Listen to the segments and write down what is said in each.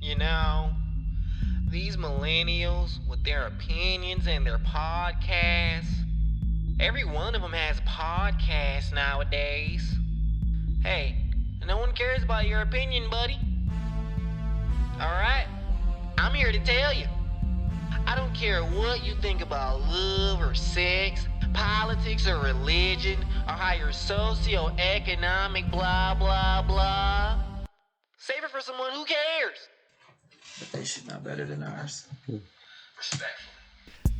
You know, these millennials with their opinions and their podcasts, every one of them has podcasts nowadays. Hey, no one cares about your opinion, buddy. Alright? I'm here to tell you. I don't care what you think about love or sex, politics or religion, or how you're socioeconomic, blah, blah, blah. Save it for someone who cares. But they shit not better than ours.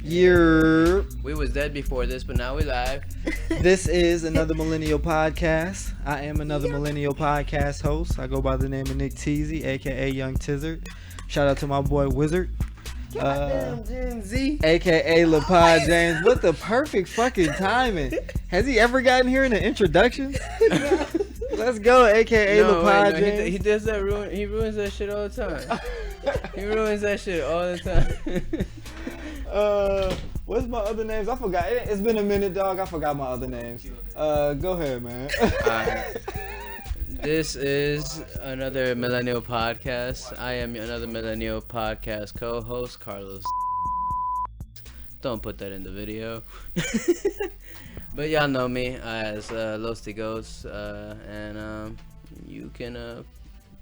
Yeah. We was dead before this, but now we live. This is another Millennial Podcast. I am another Millennial Podcast host. I go by the name of Nick Teasy, aka Young Tizzard. Shout out to my boy Wizard. Gen Z. AKA LaPod James. What the perfect fucking timing. Has he ever gotten here in the introduction? Let's go, AKA LaPod James. He does that. He ruins that shit all the time. He ruins that shit all the time. What's my other names? I forgot. It's been a minute, dog. I forgot my other names. Go ahead, man. This is another Millennial Podcast. I am another Millennial Podcast co-host, Carlos. Don't put that in the video. But y'all know me as Los Tigos, and you can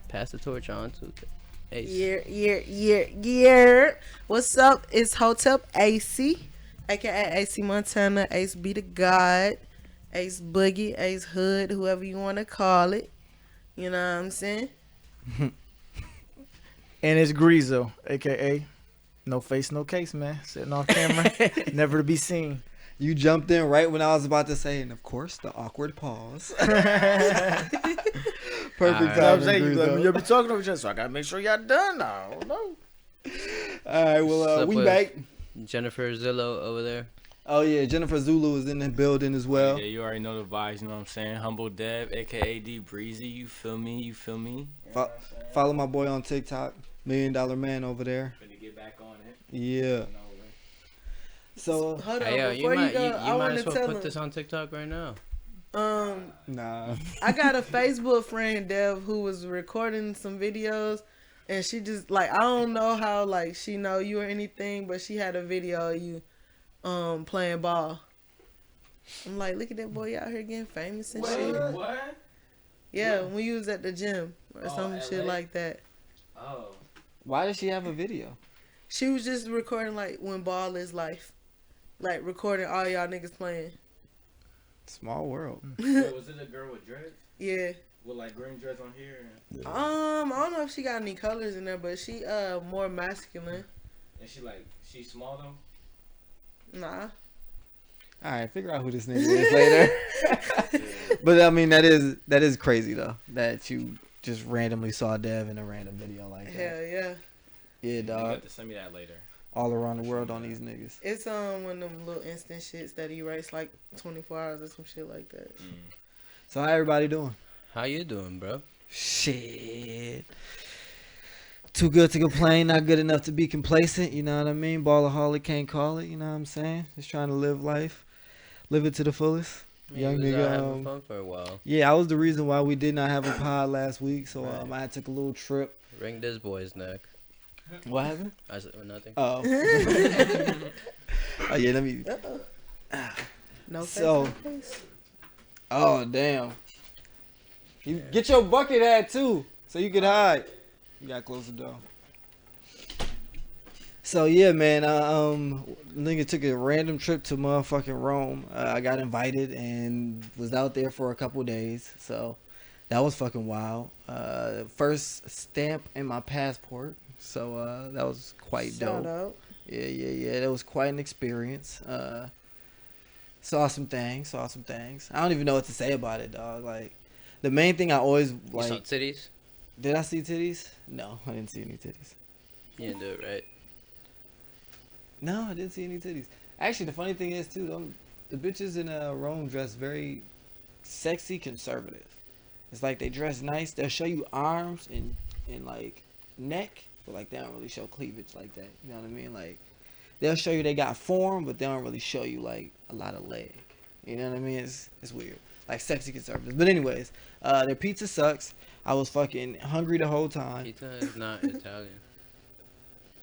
pass the torch on to Ace. Yeah. What's up? It's Hotep AC, aka AC Montana, Ace Be the God, Ace Boogie, Ace Hood, whoever you want to call it. You know what I'm saying? And it's Greazo, aka No Face, No Case, man. Sitting off camera, never to be seen. You jumped in right when I was about to say, and of course, the awkward pause. Perfect time. I'm saying you'll be talking over each other, so I gotta make sure y'all done now. I don't know. All right, well, we back. Jennifer Zillow over there. Oh, yeah, Jennifer Zulu is in the building as well. Yeah, you already know the vibes, you know what I'm saying? Humble Dev, aka D Breezy, you feel me? Follow my boy on TikTok, $1 Million Man over there. Finna get back on it. Yeah. So, Hold on, Hey, yo, before you go, I might want as to well tell put them. this on TikTok right now. nah. I got a Facebook friend, Dev, who was recording some videos, and she just like, I don't know how like she know you or anything, but she had a video of you playing ball. I'm like, look at that boy out here getting famous and shit. What? Yeah, when you was at the gym or some shit LA? like that. Oh. Why does she have a video? She was just recording like when ball is life. Like recording all y'all niggas playing. Small world. Wait, was it a girl with dreads? Yeah. With like green dreads on here? I don't know if she got any colors in there, but she more masculine. And she's small though? Nah. All right, figure out who this nigga is later. But I mean, that is crazy though, that you just randomly saw Dev in a random video like that. Hell yeah. Yeah, You dog. have to send me that later. All around the world on these niggas. It's one of them little instant shits that he writes like 24 hours or some shit like that. So how everybody doing? How you doing, bro? Shit. Too good to complain, not good enough to be complacent. You know what I mean? Ballaholic can't call it. You know what I'm saying? Just trying to live life, live it to the fullest. Young We was out having nigga. fun for a while. Yeah, I was the reason why we did not have a pod last week. So I took a little trip. Ring this boy's neck. What happened? I said nothing. Oh. Oh yeah, let me. No face, So- no face. Oh damn. You get your bucket hat too, so you could hide. You gotta close the door. So yeah, man. Nigga took a random trip to motherfucking Rome. I got invited and was out there for a couple days. So that was fucking wild. First stamp in my passport. So that was quite Shout dope. out. Yeah. That was quite an experience. Saw some things. I don't even know what to say about it, dog. Like, the main thing I always You saw like. titties? Did I see titties? No, I didn't see any titties. You didn't do it right. No, I didn't see any titties. Actually, the funny thing is too, the bitches in Rome dress very sexy conservative. It's like they dress nice. They'll show you arms and like neck, but like they don't really show cleavage like that. You know what I mean? Like, they'll show you they got form, but they don't really show you like a lot of leg. You know what I mean? It's weird. like sexy conservatives. But anyways, their pizza sucks. I was fucking hungry the whole time. Pizza is not Italian,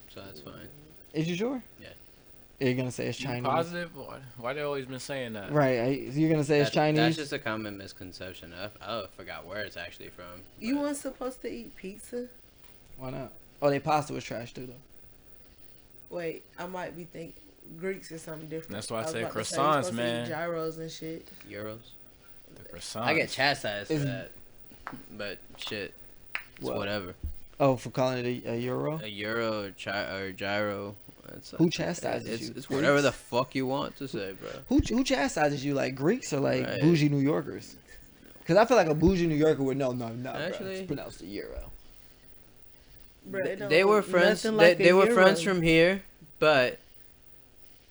so that's fine. Is you sure? Yeah. You're gonna say it's You Chinese, positive? Why they always been saying that? right? You're gonna say it's Chinese. That's just a common misconception. I forgot where it's actually from. You but- weren't supposed to eat pizza? Why not? Oh, their pasta was trash too, though. Wait, I might be thinking Greeks is something different. That's why I was said about to say croissants, you're supposed to eat man. gyros and shit. Euros. The croissants. I get chastised for Is- that, but shit, it's What? whatever. Oh, for calling it a euro. A euro or gyro. It's Who chastises you? It's whatever the Greeks? fuck you want to say, bro. Who chastises you, like Greeks or like Right. bougie New Yorkers? Because I feel like a bougie New Yorker would know. No, bro. Actually- It's pronounced a euro. Bruh, it don't They were look friends. nothing They, like a they were euro. friends from here, but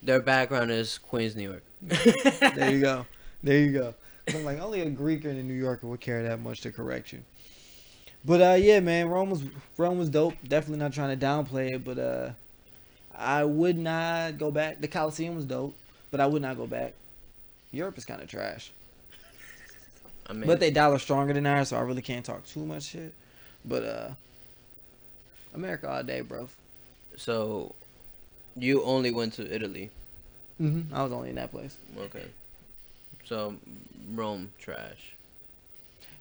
their background is Queens, New York. There you go. There you go. I'm like, only a Greek and a New Yorker would care that much to correct you. But yeah, man, Rome was dope. Definitely not trying to downplay it, but I would not go back. The Coliseum was dope, but I would not go back. Europe is kind of trash. I mean, But they dollar stronger than ours, so I really can't talk too much shit. But America all day, bro. so you only went to Italy. I was only in that place. Okay. So Rome trash.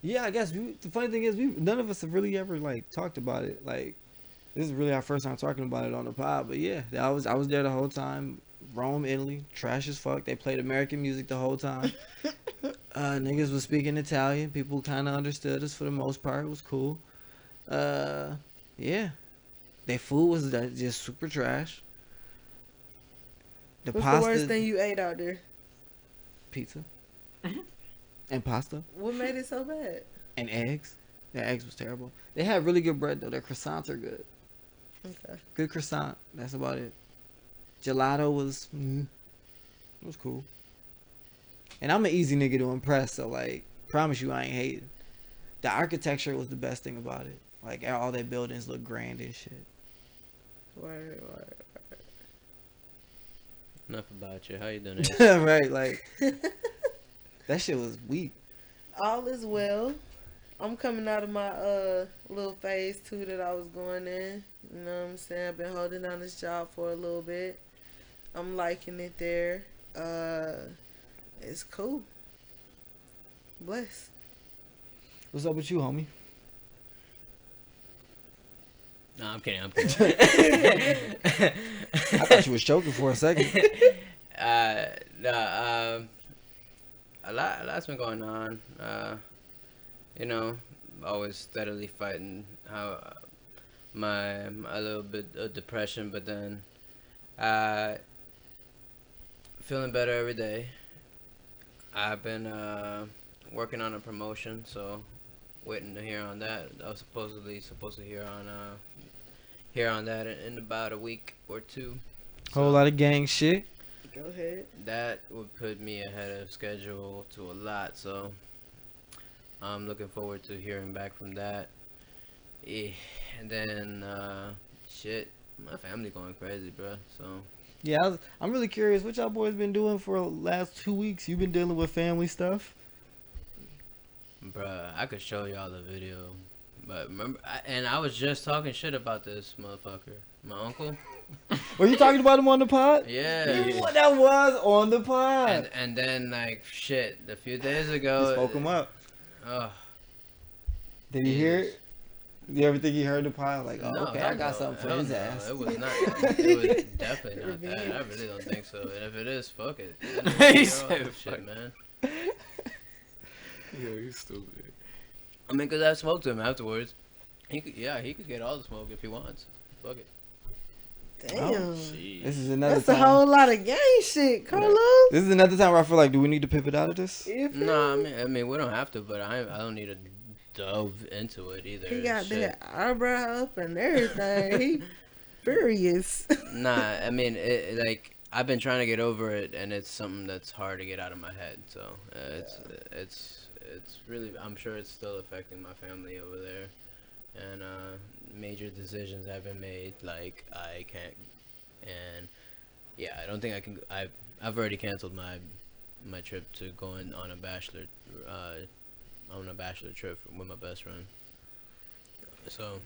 Yeah, I guess the funny thing is none of us have really ever like talked about it. Like this is really our first time talking about it on the pod. But yeah, I was there the whole time. Rome, Italy, trash as fuck. They played American music the whole time. Niggas was speaking Italian. People kind of understood us for the most part. It was cool. Yeah, their food was just super trash. The What's pasta, the worst thing you ate out there? pizza, and pasta. What made it so bad? And eggs. Their eggs was terrible. They had really good bread though. Their croissants are good. Okay. Good croissant. That's about it. Gelato was it was cool. And I'm an easy nigga to impress, so like promise you I ain't hating. The architecture was the best thing about it. Like all their buildings look grand and shit. Word. Enough about you. How you doing? Ace? Right, like that shit was weak. All is well. I'm coming out of my little phase 2 that I was going in. You know what I'm saying? I've been holding down this job for a little bit. I'm liking it there. It's cool. Bless. What's up with you, homie? No, I'm kidding. I'm kidding. I thought you was choking for a second. A lot's been going on. You know, always steadily fighting how a little bit of depression, but then feeling better every day. I've been working on a promotion, so waiting to hear on that. I was supposed to hear on that in about a week or two. Whole lot of gang shit. Go ahead. That would put me ahead of schedule to a lot, so I'm looking forward to hearing back from that. Yeah, and then shit, my family going crazy, bro. So Yeah, I'm really curious what y'all boys been doing for the last 2 weeks. You been dealing with family stuff? bruh, I could show y'all the video, but remember, I was just talking shit about this motherfucker, my uncle. Were you talking about him on the pod? Yeah. What that was on the pod. And then like shit, a few days You ago. spoke him up. Oh, Did he hear it? Did you ever think he heard the pod? Like, oh, no, okay, hell I got no, something for hell his no, ass. It was not. It was definitely not that. I really don't think so. And if it is, fuck it. He He said shit, fuck. man. Yo, you stupid. I mean, cause I spoke to him afterwards. He could get all the smoke if he wants. Fuck it. Damn. Jeez. This is another That's a time. whole lot of gang shit, Carlos. This is another time where I feel like, do we need to pivot out of this? You feel No, me? I mean, we don't have to, but I don't need to delve into it either. He got Shit. that eyebrow up and everything. He furious. Nah, I mean, like I've been trying to get over it, and it's something that's hard to get out of my head. So it's really, I'm sure it's still affecting my family over there, and major decisions have been made. Like I can't, and yeah, I don't think I can. I've already canceled my my trip to going on a bachelor trip with my best friend. So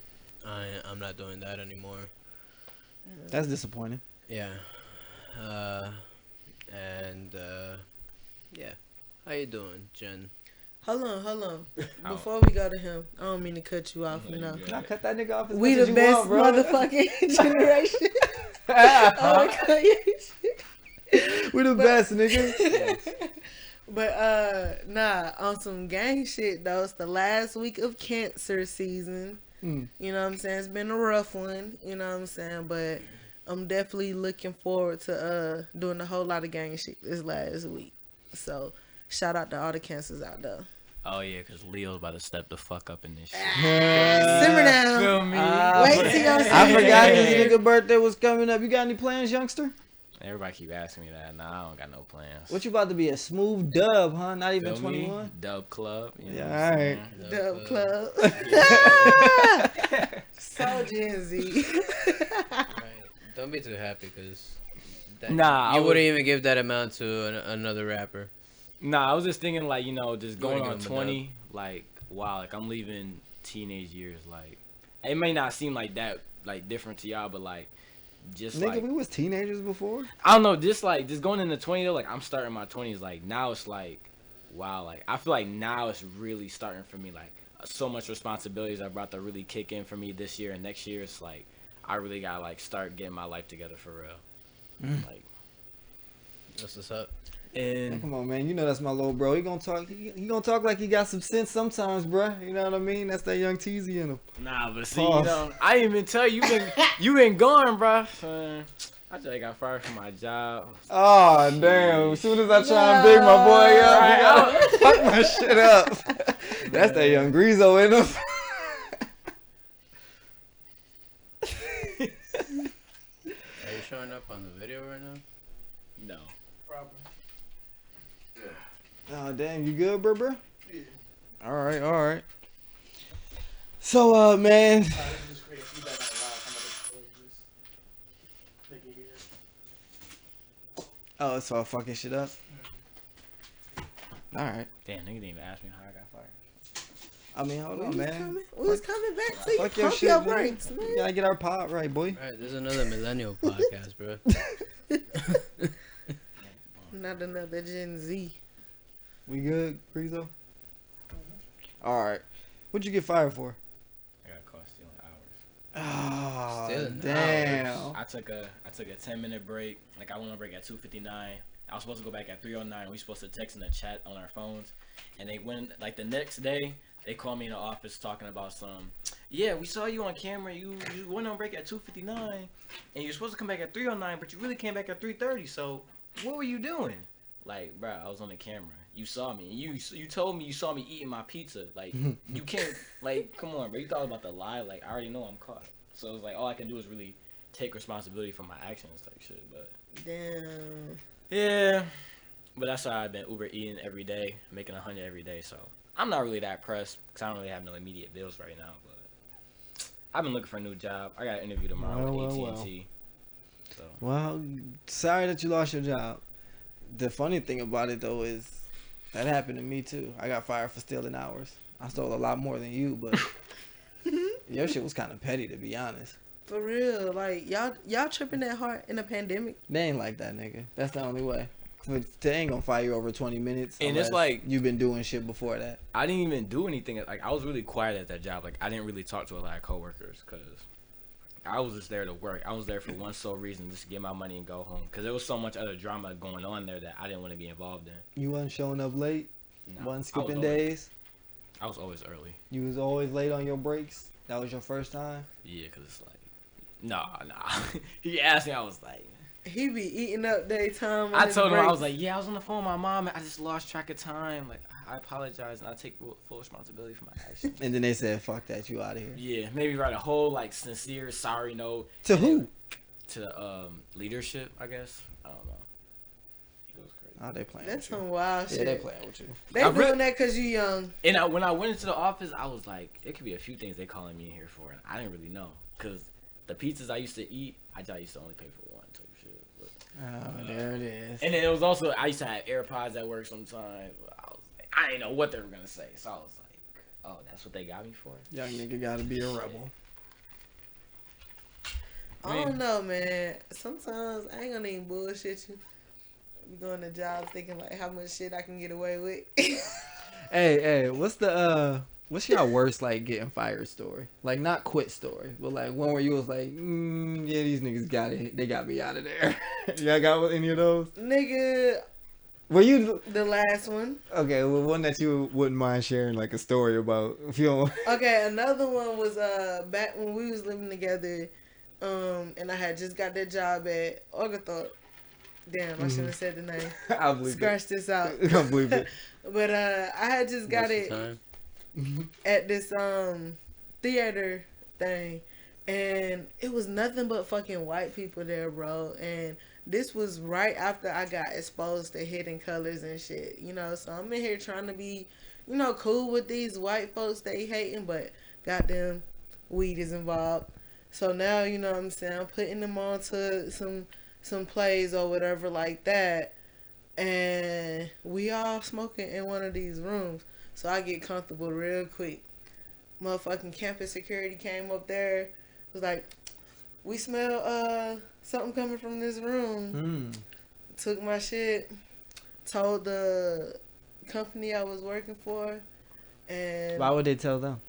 I'm not doing that anymore. That's disappointing. Yeah. And yeah. How you doing, Jen? Hold on. Oh. Before we go to him, I don't mean to cut you off. You good. Nah, cut that nigga off as We much the as you best want, bro. motherfucking generation. Oh, We the best, nigga. But nah, on some gang shit though. It's the last week of cancer season. Mm. You know what I'm saying? It's been a rough one. You know what I'm saying? But I'm definitely looking forward to doing a whole lot of gang shit this last week. So shout out to all the cancers out there. Oh yeah, because Leo's about to step the fuck up in this shit. Simmer down. Feel me? Wait till y'all see I forgot it. his nigga birthday was coming up. You got any plans, youngster? Everybody keep asking me that. Nah, I don't got no plans. What you about to be a smooth dub, huh? Not even Feel me? 21. Dub club. You know Yeah, what I'm alright. saying? Dub Club. So Gen Z. Right. Don't be too happy, because Nah, I you would- wouldn't even give that amount to another rapper. Nah, I was just thinking like, you know, just going wanna on give him a 20, like, wow, like I'm leaving teenage years, like, it may not seem like that, like, different to y'all, but like, just Nigga, like, we was teenagers before. I don't know, just going into 20 though, like, I'm starting my 20s, like, now it's like, wow, like, I feel like now it's really starting for me, like, so much responsibilities are about to really kick in for me this year and next year. It's like, I really gotta, like, start getting my life together for real. Like, That's what's up. and Come on, man. You know that's my little bro. He gonna talk. He gonna talk like he got some sense sometimes, bruh. You know what I mean? That's that young Teasy in him. nah, but see, Pause. you know, I didn't even tell you, you been gone, bro. I just got fired from my job. Oh damn! As soon as I try and big my boy up, he gotta fuck my shit up. That's that young Greaso in him. Are you showing up on the video right now? No. Oh damn! You good, bruh? Yeah. All right. So, man. Oh, it's all fucking shit up. All right. Damn, nigga didn't even ask me how I got fired. I mean, hold on, man. We was coming back to you. Fuck your Pump shit, your man. brakes, We man. gotta get our pot right, boy. Alright, there's another millennial podcast, bro. Not another Gen Z. We good, Greaso? All right. What'd you get fired for? I got caught stealing hours. Oh, Stealing damn. I took a 10-minute break. Like I went on break at 2:59. I was supposed to go back at 3:09. We supposed to text in the chat on our phones, and they went like the next day. They called me in the office talking about yeah, we saw you on camera. You went on break at 2:59, and you're supposed to come back at 3:09, but you really came back at 3:30. So what were you doing? Like, bro, I was on the camera. You saw me. You told me you saw me eating my pizza. Like, you can't. Like, come on, bro. You thought I was about to lie. Like, I already know I'm caught. So it was like all I can do is really take responsibility for my actions, type shit. But Damn. yeah, but that's why I've been Uber eating every day, making $100 every day. So I'm not really that pressed because I don't really have no immediate bills right now. But I've been looking for a new job. I got an interview tomorrow with AT&T. So Well, sorry that you lost your job. The funny thing about it, though, is that happened to me, too. I got fired for stealing hours. I stole a lot more than you, but your shit was kind of petty, to be honest. For real. Like, y'all tripping that hard in a pandemic? They ain't like that, nigga. That's the only way. They ain't gonna fire you over 20 minutes. And it's unless like- you've been doing shit before that. I didn't even do anything. Like I was really quiet at that job. Like I didn't really talk to a lot of coworkers because I was just there to work. I was there for one sole reason, just to get my money and go home. Because there was so much other drama going on there that I didn't want to be involved in. You wasn't showing up late. Nah, Wasn't I was skipping always- days. I was always early. You was always late on your breaks. That was your first time. Yeah, because it's like, nah. He asked me, I was like, He be eating up daytime. on I his told him, I breaks. was like, yeah, I was on the phone with my mom and I just lost track of time. Like, I apologize and I take full responsibility for my actions. And then they said, "Fuck that, you out of here." Yeah, maybe write a whole, like, sincere sorry note. To who? To the leadership, I guess. I don't know. It was crazy. Oh, they playing That's with you. some wild Yeah, shit. they playing with you. They I doing really- that because you young. And when I went into the office, I was like, it could be a few things they calling me in here for, and I didn't really know. Because the pizzas I used to eat, I used to only pay for one type shit. Oh, there it is. And then it was also, I used to have AirPods at work sometimes. I didn't know what they were gonna say, so I was like, "Oh, that's what they got me for." Young nigga gotta be a rebel. I don't know, man. Sometimes I ain't gonna even bullshit you. Be going to jobs thinking like how much shit I can get away with. Hey, what's your worst like getting fired story? Like not quit story, but like one where you was like, yeah, these niggas got it. They got me out of there. Y'all got any of those? Nigga, Were you the last one. okay? Well, one that you wouldn't mind sharing like a story about. If you don't. Okay, another one was back when we was living together, and I had just got that job at Oglethorpe. Damn, I shouldn't have said the name. I believe Scratch this out. it. I believe it. But I had just got Most of it the time. at this theater thing, and it was nothing but fucking white people there, bro. And this was right after I got exposed to Hidden Colors and shit, you know. So I'm in here trying to be, you know, cool with these white folks they hating, but goddamn, weed is involved. So now, you know what I'm saying, I'm putting them on to some plays or whatever like that, and we all smoking in one of these rooms. So I get comfortable real quick. Motherfucking campus security came up there, was like, "We smell something coming from this room." Took my shit, told the company I was working for, and Why would they tell them?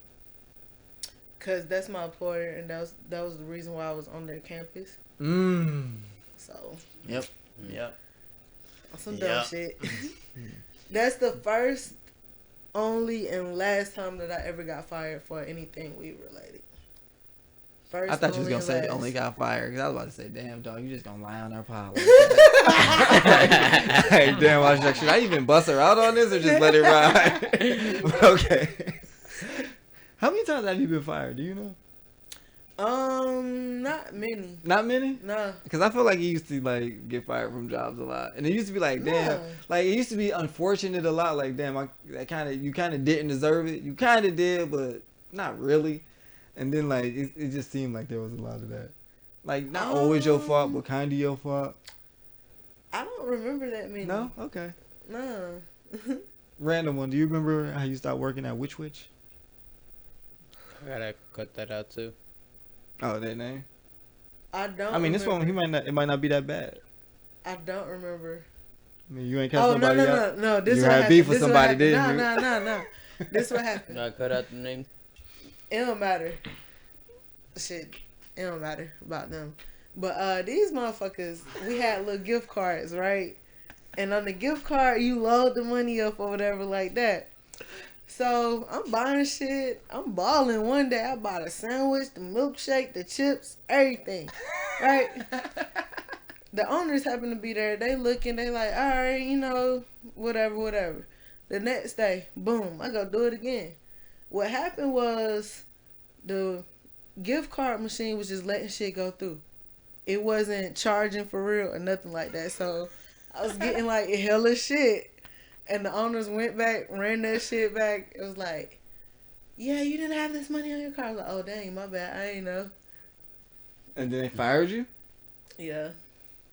cause that's my employer, and that was the reason why I was on their campus. So Yep. some dumb Yep. shit. That's the first, only, and last time that I ever got fired for anything weed related. First, I thought you was only, gonna and say last. only got fired because I was about to say, damn dog, you just gonna lie on our pod. Like that. Hey, damn, I was like, should I even bust her out on this or just let it ride? But okay. How many times have you been fired? Do you know? Not many. Not many. No. Because I feel like you used to like get fired from jobs a lot, and it used to be like, damn, No. like it used to be unfortunate a lot. Like, damn, you kind of didn't deserve it. You kind of did, but not really. And then like it just seemed like there was a lot of that. Like not always your fault, but kind of your fault. I don't remember that many. No, okay. No. Random one. Do you remember how you stopped working at Witch Witch? I gotta cut that out too. Oh, that name. I don't. I mean, this remember. one it might not be that bad. I don't remember. I mean, you ain't catch Oh no nobody no out. no no! This You what had happened. beef with This what somebody, happened. didn't No you? no no no. This what happened. I cut out the name. It don't matter. Shit, it don't matter about them. But these motherfuckers, we had little gift cards, right? And on the gift card, you load the money up or whatever like that. So I'm buying shit. I'm balling one day. I bought a sandwich, the milkshake, the chips, everything. Right? The owners happen to be there. They looking. They like, all right, you know, whatever. The next day, boom, I go do it again. What happened was the gift card machine was just letting shit go through. It wasn't charging for real or nothing like that. So I was getting like hella shit. And the owners went back, ran that shit back. It was like, yeah, you didn't have this money on your card. I was like, oh, dang, my bad. I ain't know. And then they fired you. Yeah.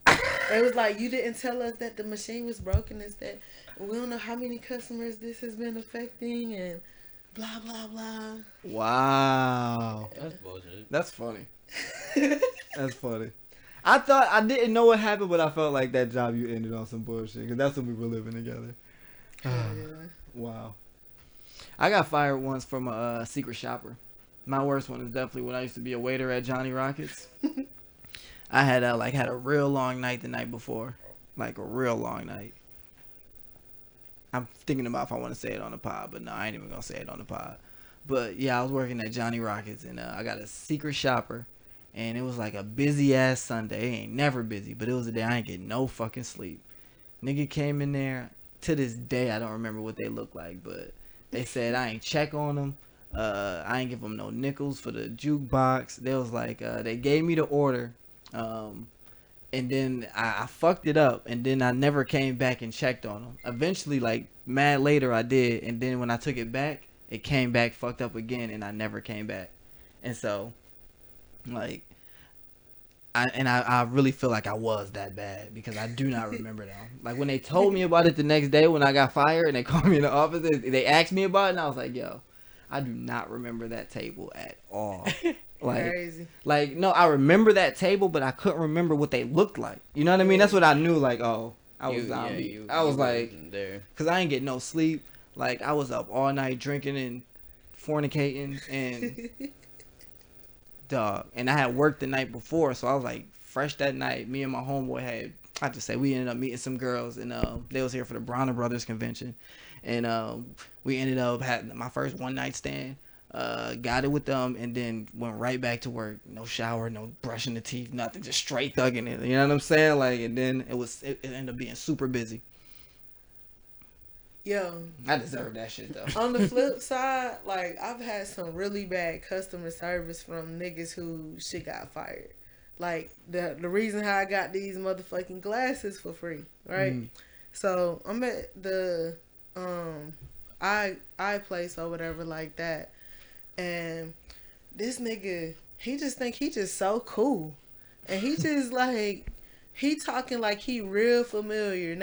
It was like, you didn't tell us that the machine was broken. Is that we don't know how many customers this has been affecting and blah, blah, blah. Wow. That's bullshit. That's funny. That's funny. I didn't know what happened, but I felt like that job you ended on some bullshit because that's when we were living together. Yeah. Wow. I got fired once from a secret shopper. My worst one is definitely when I used to be a waiter at Johnny Rockets. I had had a real long night the night before, like a real long night. I'm thinking about if I want to say it on the pod, but no, I ain't even gonna say it on the pod. But yeah, I was working at Johnny Rockets, and I got a secret shopper, and it was like a busy ass Sunday. It ain't never busy, but it was a day I ain't get no fucking sleep. Nigga came in there. To this day, I don't remember what they look like, but they said I ain't check on them. I ain't give them no nickels for the jukebox. They was like, they gave me the order, and then I fucked it up, and then I never came back and checked on them. Eventually, like mad later, I did, and then when I took it back, it came back fucked up again, and I never came back. And so, like, I really feel like I was that bad because I do not remember them. Like when they told me about it the next day when I got fired and they called me in the office, they asked me about it and I was like, yo, I do not remember that table at all. Crazy. Like no, I remember that table, but I couldn't remember what they looked like. You know what I mean? That's what I knew. Like, oh, I was zombie. I was like, there. cause I ain't get no sleep. Like I was up all night drinking and fornicating and dog. And I had worked the night before, so I was like fresh that night. Me and my homeboy had, I just say, we ended up meeting some girls, and they was here for the Bronner Brothers convention, and we ended up having my first one night stand. Got it with them, and then went right back to work. No shower, no brushing the teeth, nothing, just straight thugging it. You know what I'm saying? Like, and then it ended up being super busy. Yo, I deserve that shit though. on the flip side, like I've had some really bad customer service from niggas who shit got fired. Like the reason how I got these motherfucking glasses for free, right? So I'm at the eye place or whatever like that, and this nigga, he just think he just so cool, and he just like he talking like he real familiar.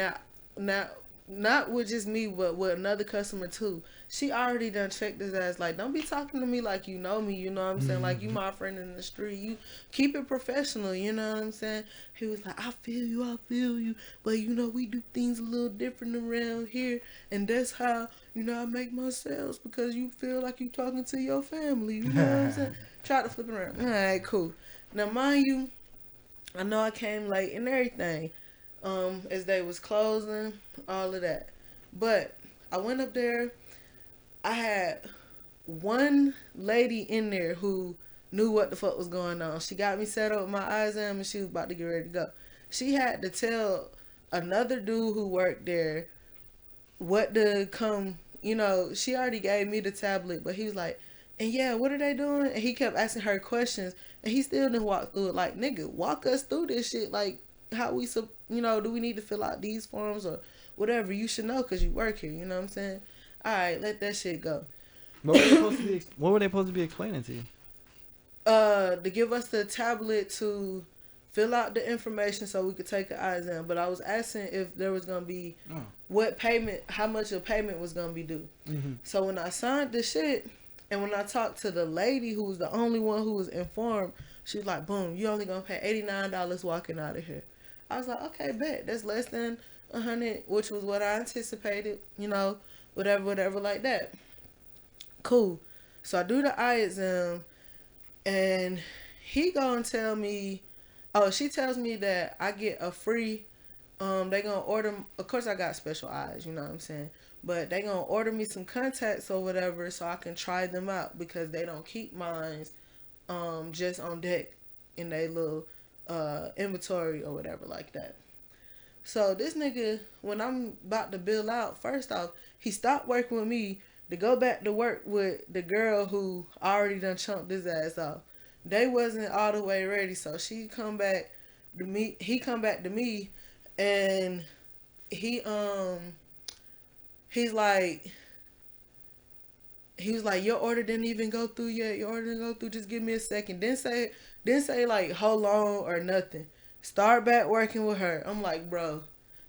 Now not with just me, but with another customer too. She already done checked his ass. Like, don't be talking to me like you know me. You know what I'm saying? Like, you my friend in the street. You keep it professional. You know what I'm saying? He was like, I feel you. But, you know, we do things a little different around here. And that's how, you know, I make my sales. Because you feel like you talking to your family. You know what I'm saying? Try to flip it around. All right, cool. Now, mind you, I know I came late and everything. As they was closing, all of that. But I went up there. I had one lady in there who knew what the fuck was going on. She got me set up with my eye exam and she was about to get ready to go. She had to tell another dude who worked there what to come, you know, she already gave me the tablet, but he was like, and yeah, what are they doing? And he kept asking her questions and he still didn't walk through it. Like, nigga, walk us through this shit. Like, how we, you know, do we need to fill out these forms or whatever? You should know because you work here. You know what I'm saying? All right, let that shit go. What were they supposed to be explaining to you? To give us the tablet to fill out the information so we could take an eye exam. But I was asking if there was gonna be what payment, how much a payment was gonna be due. So when I signed the shit, and when I talked to the lady who was the only one who was informed, she was like, "Boom, you only gonna pay $89 walking out of here." I was like, "Okay, bet. That's less than $100, which was what I anticipated. You know, whatever like that." Cool. So I do the eye exam, and he gonna tell me, she tells me that I get a free. They gonna order. Of course, I got special eyes. You know what I'm saying. But they gonna order me some contacts or whatever so I can try them out because they don't keep mines just on deck in their little inventory or whatever like that. So this nigga, when I'm about to bill out, first off, he stopped working with me to go back to work with the girl who already done chunked his ass off. They wasn't all the way ready, so she come back to me. He come back to me, and he he's like, he was like, your order didn't even go through yet. Your order didn't go through. Just give me a second. Didn't say like hold on or nothing. Start back working with her. I'm like, bro,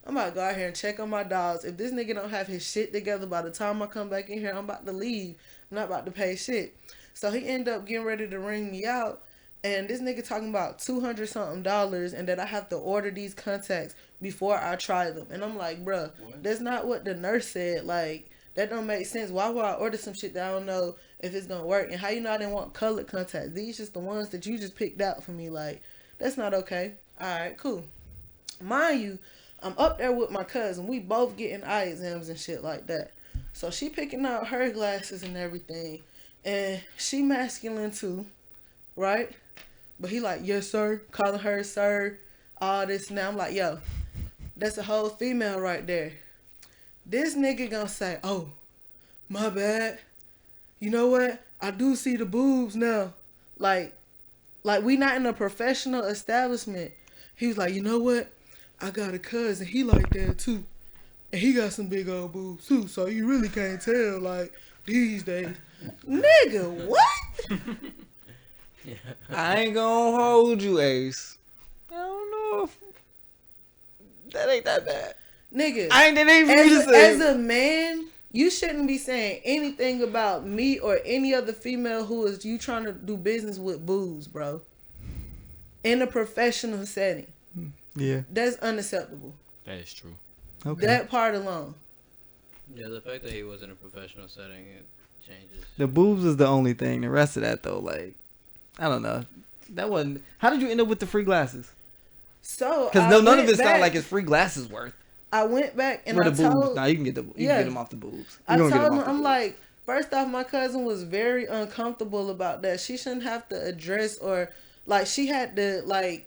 I'm about to go out here and check on my dogs. If this nigga don't have his shit together by the time I come back in here, I'm about to leave. I'm not about to pay shit. So he ended up getting ready to ring me out. And this nigga talking about $200 something and that I have to order these contacts before I try them. And I'm like, bro, that's not what the nurse said. Like, that don't make sense. Why would I order some shit that I don't know if it's gonna work? And how you know I didn't want colored contacts? These just the ones that you just picked out for me. Like, that's not okay. Alright, cool. Mind you, I'm up there with my cousin. We both getting eye exams and shit like that. So she picking out her glasses and everything. And she masculine too, right? But he like, yes sir, calling her sir, all this. Now I'm like, yo, that's a whole female right there. This nigga gonna say, oh, my bad. You know what? I do see the boobs now. Like we not in a professional establishment. He was like, you know what? I got a cousin. He like that too. And he got some big old boobs too. So you really can't tell like these days. Nigga, what? I ain't gonna hold you, Ace. That ain't that bad. Nigga, I ain't that ain't for me to say. as a man, you shouldn't be saying anything about me or any other female who is you trying to do business with boobs, bro. In a professional setting. Yeah. That's unacceptable. That is true. Okay. That part alone. Yeah, the fact that he was in a professional setting, it changes. The boobs is the only thing. The rest of that though, like, I don't know. That wasn't. How did you end up with the free glasses? So Because I none of went it sound back- like it's free glasses worth. I went back and For I the boobs. told Nah, you can get them. You Yeah. can get them off the boobs. I You gonna get told them him, off the I'm boobs. like, first off, my cousin was very uncomfortable about that. She shouldn't have to address or, like, she had to, like,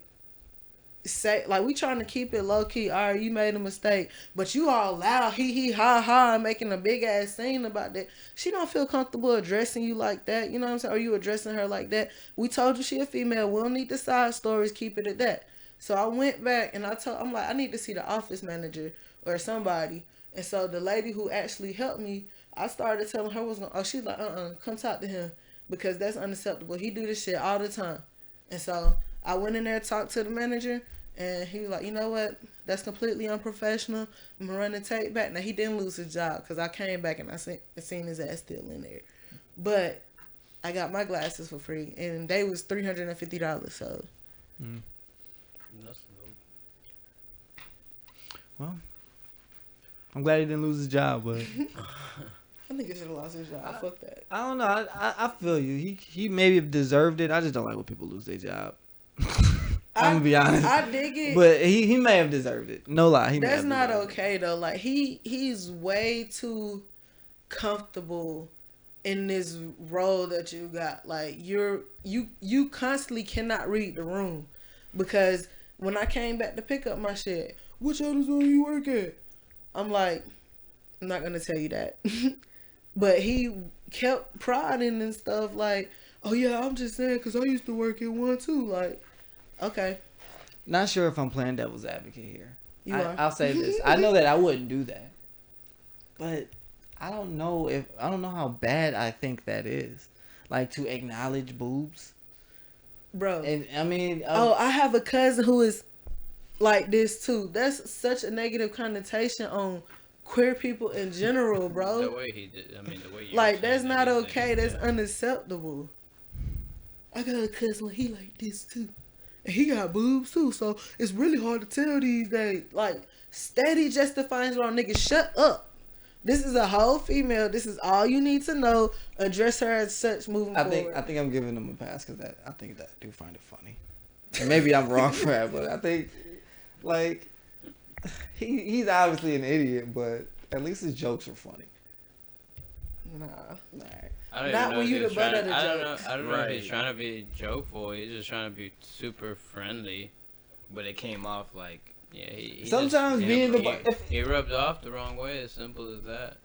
say, like, we trying to keep it low key. All right, you made a mistake, but you all loud, hee ha ha, and making a big ass scene about that. She don't feel comfortable addressing you like that. You know what I'm saying? Or you addressing her like that. We told you she a female. We don't need the side stories. Keep it at that. So I went back and I'm like, I need to see the office manager or somebody. And so the lady who actually helped me, I started telling her she's like, come talk to him because that's unacceptable. He do this shit all the time. And so I went in there, talked to the manager, and he was like, you know what? That's completely unprofessional. I'm going to run the tape back. Now, he didn't lose his job because I came back and I seen his ass still in there. But I got my glasses for free, and they was $350, so. That's dope. Well, I'm glad he didn't lose his job, but I think he should have lost his job. Fuck that. I don't know. I feel you. He maybe deserved it. I just don't like when people lose their job. I'm gonna be honest. I dig it. But he may have deserved it. No lie. He may That's have not deserved it. okay though. Like he's way too comfortable in this role that you got. Like you constantly cannot read the room because when I came back to pick up my shit, which other zone you work at? I'm like, I'm not gonna tell you that. But he kept prodding and stuff like, oh yeah, I'm just saying because I used to work in one too. Like, okay. Not sure if I'm playing devil's advocate here. You are. I'll say this. I know that I wouldn't do that. But I don't know how bad I think that is. Like to acknowledge boobs. Bro. And I mean I have a cousin who is like this too. That's such a negative connotation on queer people in general, The bro. way he did, I mean, the way you Like were that's saying not it, okay. That's yeah. unacceptable. I got a cousin he like this too. And he got boobs too, so it's really hard to tell these days. Like, steady justifying wrong, nigga, shut up. This is a whole female. This is all you need to know. Address her as such moving forward. I think I'm giving him a pass because I think that I do find it funny. And maybe I'm wrong for that, but I think like he's obviously an idiot, but at least his jokes are funny. Nah. Alright. I don't Not even know when if you he's the butt trying- of the I don't jokes. know. I don't know if he's Right. trying to be jokeful. He's just trying to be super friendly. But it came off like Yeah, he Sometimes just, being he, the he rubbed off the wrong way. As simple as that.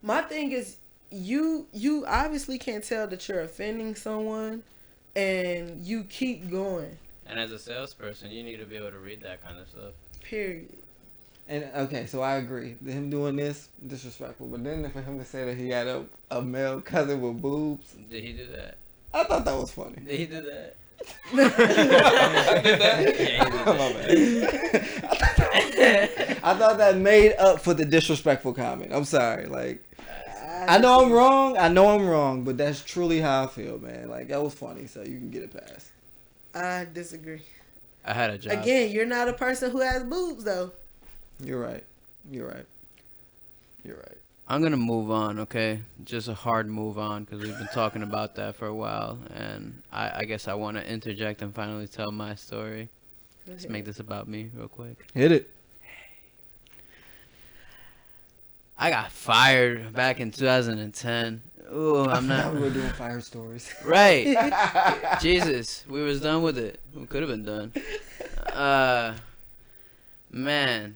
My thing is, you obviously can't tell that you're offending someone, and you keep going. And as a salesperson, you need to be able to read that kind of stuff. Period. And okay, so I agree. Him doing this disrespectful, but then for him to say that he had a male cousin with boobs, Did he do that? I thought that was funny. Did he do that? I did that? Yeah, he did My bad. I thought that made up for the disrespectful comment. I'm sorry. Like, I know I'm wrong, but that's truly how I feel, man. Like, that was funny, so you can get it past. I disagree. I had a job. Again, you're not a person who has boobs, though. You're right. I'm gonna move on, okay? Just a hard move on because we've been talking about that for a while, and I guess I want to interject and finally tell my story. Let's make this about me real quick. Hit it. I got fired back in 2010. Ooh, I'm Now we not were doing fire stories. right. Jesus, we was done with it. We could have been done. Man.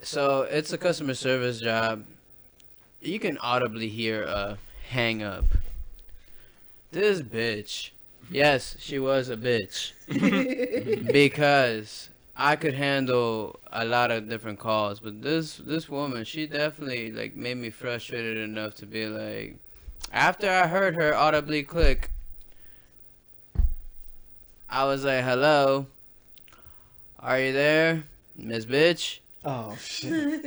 So it's a customer service job. You can audibly hear a hang up. This bitch. Yes, she was a bitch. Because I could handle a lot of different calls, but this woman, she definitely like made me frustrated enough to be like, after I heard her audibly click, I was like, hello, are you there? Miss Bitch. Oh shit.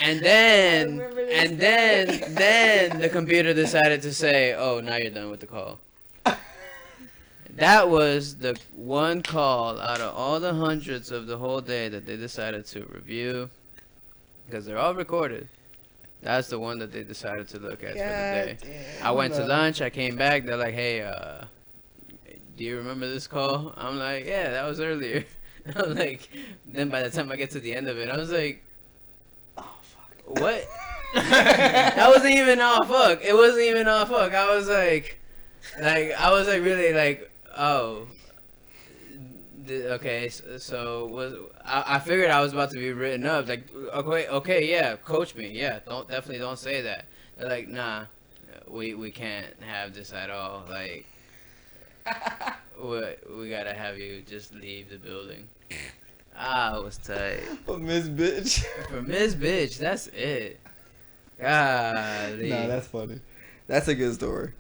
And then, remember this and then the computer decided to say, "Oh, now you're done with the call." That was the one call out of all the hundreds of the whole day that they decided to review, because they're all recorded. That's the one that they decided to look at for the day. I went to lunch. I came back. They're like, "Hey, do you remember this call?" I'm like, "Yeah, that was earlier." I'm like, then by the time I get to the end of it, I was like, "Oh fuck, what?" That wasn't even all fuck. It wasn't even all fuck. I was like really like, oh. Okay, so was I figured I was about to be written up. Like, okay, yeah, coach me, yeah. Don't say that. They're like, nah, we can't have this at all. Like, we gotta have you just leave the building. I was tight. For Miss Bitch. For Miss Bitch, that's it. Golly. Nah, that's funny. That's a good story.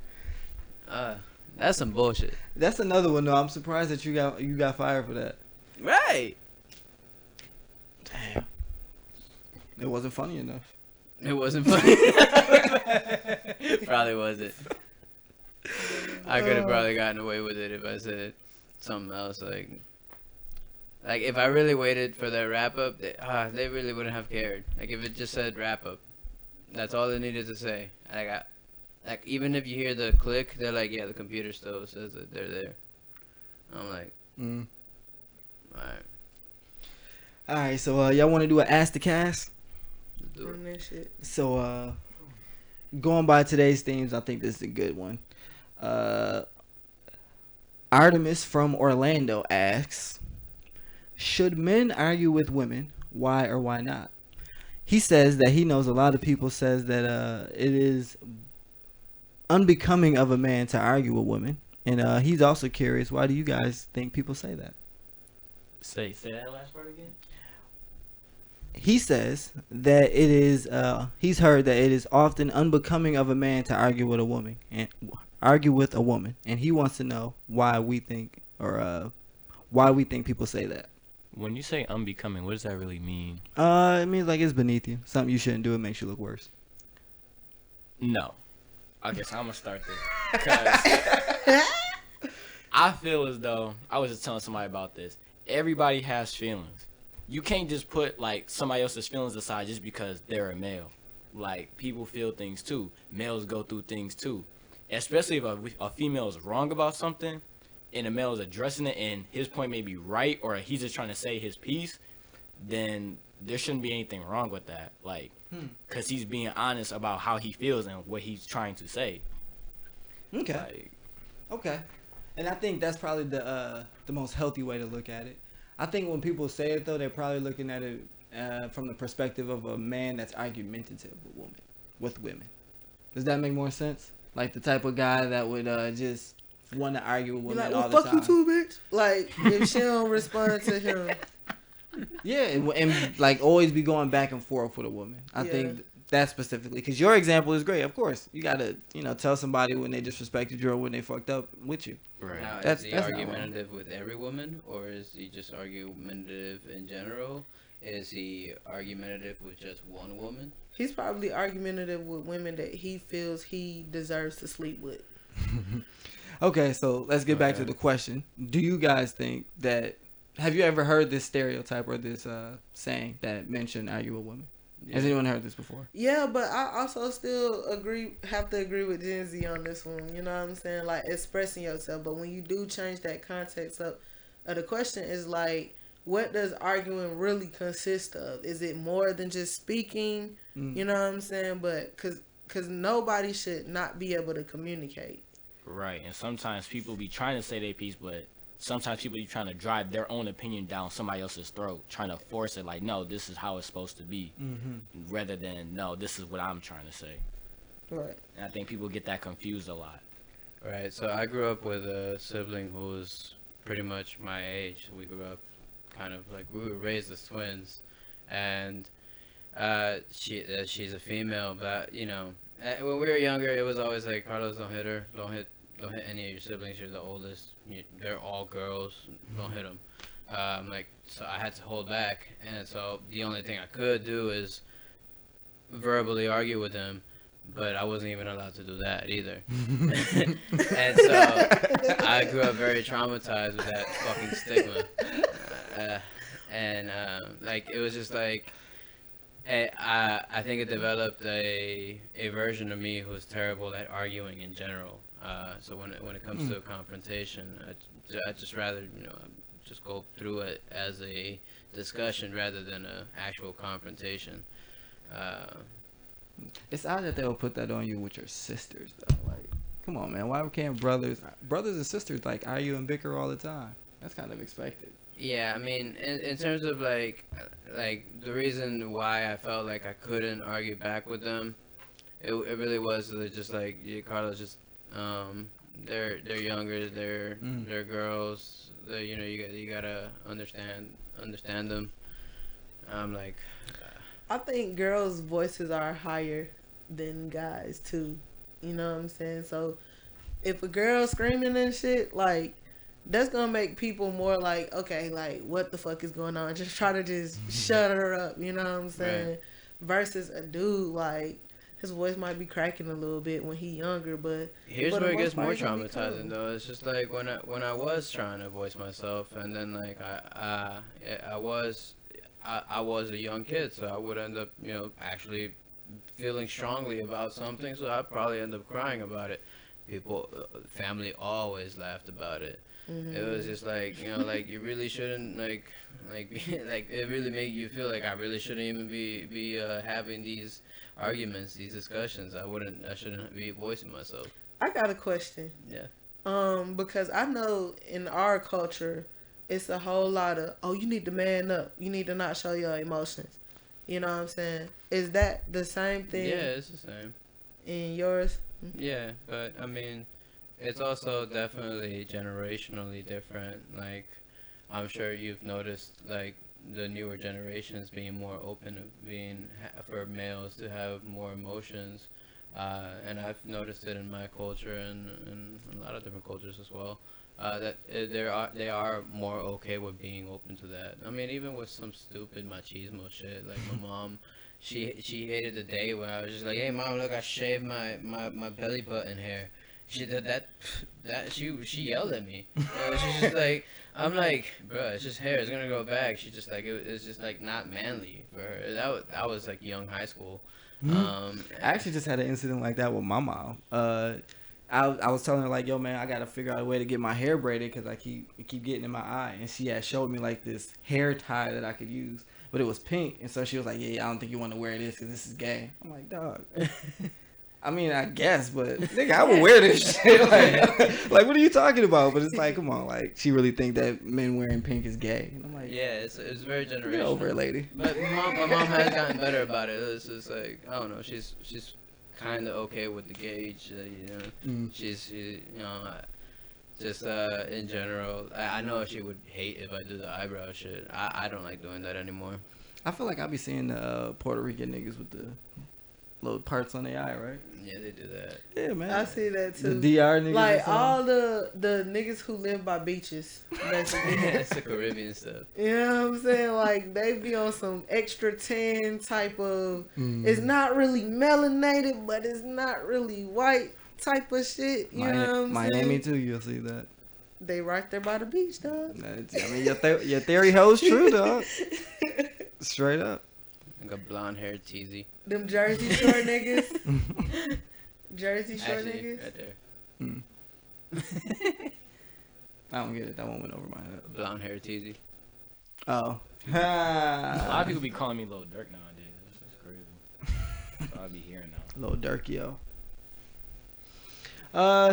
That's some bullshit. That's another one though. I'm surprised that you got fired for that. Right. Damn. It wasn't funny enough. It wasn't funny. Probably wasn't. I could have probably gotten away with it if I said something else. Like if I really waited for that wrap up, they really wouldn't have cared. Like if it just said wrap up, that's all they needed to say. Like even if you hear the click, they're like, yeah, the computer still says that they're there. I'm like, alright. Alright, so y'all want to do an Ask the Cast? Let's do it. Run that shit. So going by today's themes, I think this is a good one. Artemis from Orlando asks, should men argue with women? Why or why not? He says that he knows a lot of people says that it is unbecoming of a man to argue with women, and he's also curious, why do you guys think people say that? Say that last part again. He says that it is he's heard that it is often unbecoming of a man to argue with a woman, and he wants to know why we think people say that. When you say unbecoming, what does that really mean? It means like it's beneath you, something you shouldn't do. It makes you look worse. No. Okay, so I'm gonna start this because I feel as though I was just telling somebody about this. Everybody has feelings. You can't just put like somebody else's feelings aside just because they're a male. Like people feel things too. Males go through things too. Especially if a female is wrong about something, and a male is addressing it, and his point may be right, or he's just trying to say his piece, then there shouldn't be anything wrong with that. Like, because he's being honest about how he feels and what he's trying to say. Okay. Like, Okay. And I think that's probably the most healthy way to look at it. I think when people say it though, they're probably looking at it from the perspective of a man that's argumentative with women. Does that make more sense? Like the type of guy that would just want to argue with Be women like, all well, the fuck time. you too, bitch. Like, if she don't respond to him. Yeah, and like always be going back and forth with a woman. I Yeah. think that specifically, because your example is great. Of course, you gotta tell somebody when they disrespected you or when they fucked up with you. right. Now, That's- is he that's not wrong. argumentative with every woman, or is he just argumentative in general? Is he argumentative with just one woman? He's probably argumentative with women that he feels he deserves to sleep with. Okay, so let's get back to the question. Do you guys think that? Have you ever heard this stereotype or this saying that men shouldn't argue with women? Has anyone heard this before? Yeah, but I also still have to agree with Gen Z on this one. You know what I'm saying? Like expressing yourself. But when you do change that context up, the question is like, what does arguing really consist of? Is it more than just speaking? You know what I'm saying? But because nobody should not be able to communicate. Right. And sometimes people be trying to say their piece, but sometimes people be trying to drive their own opinion down somebody else's throat, trying to force it like, no, this is how it's supposed to be, rather than, no, this is what I'm trying to say. Right. And I think people get that confused a lot. Right. So I grew up with a sibling who was pretty much my age. We grew up kind of like we were raised as twins, and she's a female, but when we were younger, it was always like, Carlos, don't hit her, don't hit any of your siblings. You're the oldest. They're all girls. Don't hit them. Like, so I had to hold back, and so the only thing I could do is verbally argue with him, but I wasn't even allowed to do that either. And so I grew up very traumatized with that fucking stigma. Like, it was just like, I think it developed a version of me who was terrible at arguing in general. So when it comes to a confrontation, I just rather, just go through it as a discussion rather than a actual confrontation. It's odd that they'll put that on you with your sisters though. Like, come on, man. Why can't brothers and sisters like argue and bicker all the time? That's kind of expected. Yeah, I mean, in terms of like the reason why I felt like I couldn't argue back with them, it really was just like, Carlos, just they're younger, they're girls, you gotta understand them. I'm like, I think girls' voices are higher than guys too. You know what I'm saying? So if a girl screaming and shit, like, that's gonna make people more like, okay, like, what the fuck is going on? Just try to just shut her up. You know what I'm saying? Right. Versus a dude, like, his voice might be cracking a little bit when he younger, but here's for the where it most gets more part, he gonna be traumatizing cool. though. It's just like when I was trying to voice myself, and then like I was a young kid, so I would end up actually feeling strongly about something, so I'd probably end up crying about it. Family always laughed about it. Mm-hmm. It was just like, like, you really shouldn't like like it really made you feel like I really shouldn't even be having these arguments, these discussions. I shouldn't be voicing myself. I got a question. Yeah. Because I know in our culture, it's a whole lot of, oh, you need to man up. You need to not show your emotions. You know what I'm saying? Is that the same thing Yeah, it's the same. in yours? Yeah, but I mean, it's also definitely generationally different. Like, I'm sure you've noticed, like, the newer generations being more open of for males to have more emotions. And I've noticed it in my culture and a lot of different cultures as well. That they are more okay with being open to that. I mean, even with some stupid machismo shit, like my mom, she hated the day when I was just like, hey mom, look, I shaved my belly button hair. She did that she yelled at me. She's just like, I'm like, bro, it's just hair, it's gonna grow back. She just like, it's just like not manly for her. That was like young high school. I actually just had an incident like that with my mom. I was telling her like, yo man, I gotta figure out a way to get my hair braided because it keep getting in my eye, and she had showed me like this hair tie that I could use, but it was pink, and so she was like, yeah, I don't think you want to wear this because this is gay. I'm like, dog. I mean, I guess, but nigga, I would wear this shit. Like, what are you talking about? But it's like, come on, like, she really think that men wearing pink is gay, and I'm like, Yeah, it's very generational. get over it, lady. But my mom has gotten better about it. It's just like, I don't know, she's kind of okay with the gauge, She's just in general. I know she would hate if I do the eyebrow shit. I don't like doing that anymore. I feel like I be seeing the Puerto Rican niggas with the little parts on their eye, right? Yeah, they do that. Yeah, man. I see that The too. DR niggas. Like all the niggas who live by beaches, basically. It's the Caribbean stuff. You know what I'm saying? Like, they be on some extra tan type of, it's not really melanated, but it's not really white type of shit. You know what I'm Miami saying? too. You'll see that. They right there by the beach, dog. I mean, your theory holds true, dog. Straight up. Like a blonde haired teasy. Them Jersey Shore niggas. Jersey Shore Actually, niggas. right there. I don't get it. That one went over my head. Blonde haired teasy. Oh. A lot of people be calling me Lil Durk nowadays. It's crazy. So I'll be hearing now. Little Dirk, yo.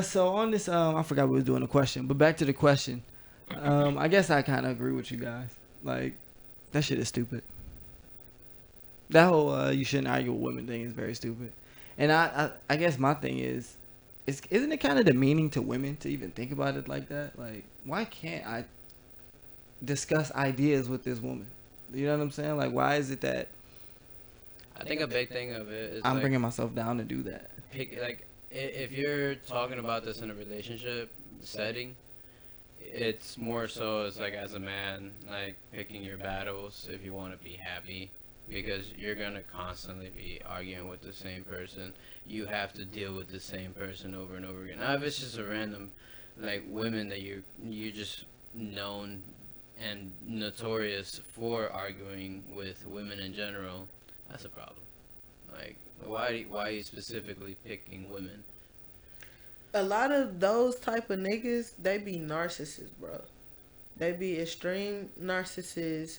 So on this, I forgot we was doing a question, but back to the question. I guess I kind of agree with you guys. Like, that shit is stupid. That whole you shouldn't argue with women thing is very stupid. And I guess my thing is isn't it kind of demeaning to women to even think about it like that? Like, why can't I discuss ideas with this woman? You know what I'm saying? Like, why is it that I think a big thing of it is I'm like, bringing myself down to do that? like if you're talking about this in a relationship setting, it's more so it's like as a man, like picking your battles if you want to be happy, because you're gonna constantly be arguing with the same person. You have to deal with the same person over and over again. Now, if it's just a random, like women that you just known and notorious for arguing with women in general, that's a problem. Like, why are you specifically picking women? A lot of those type of niggas, they be narcissists, bro. They be extreme narcissists,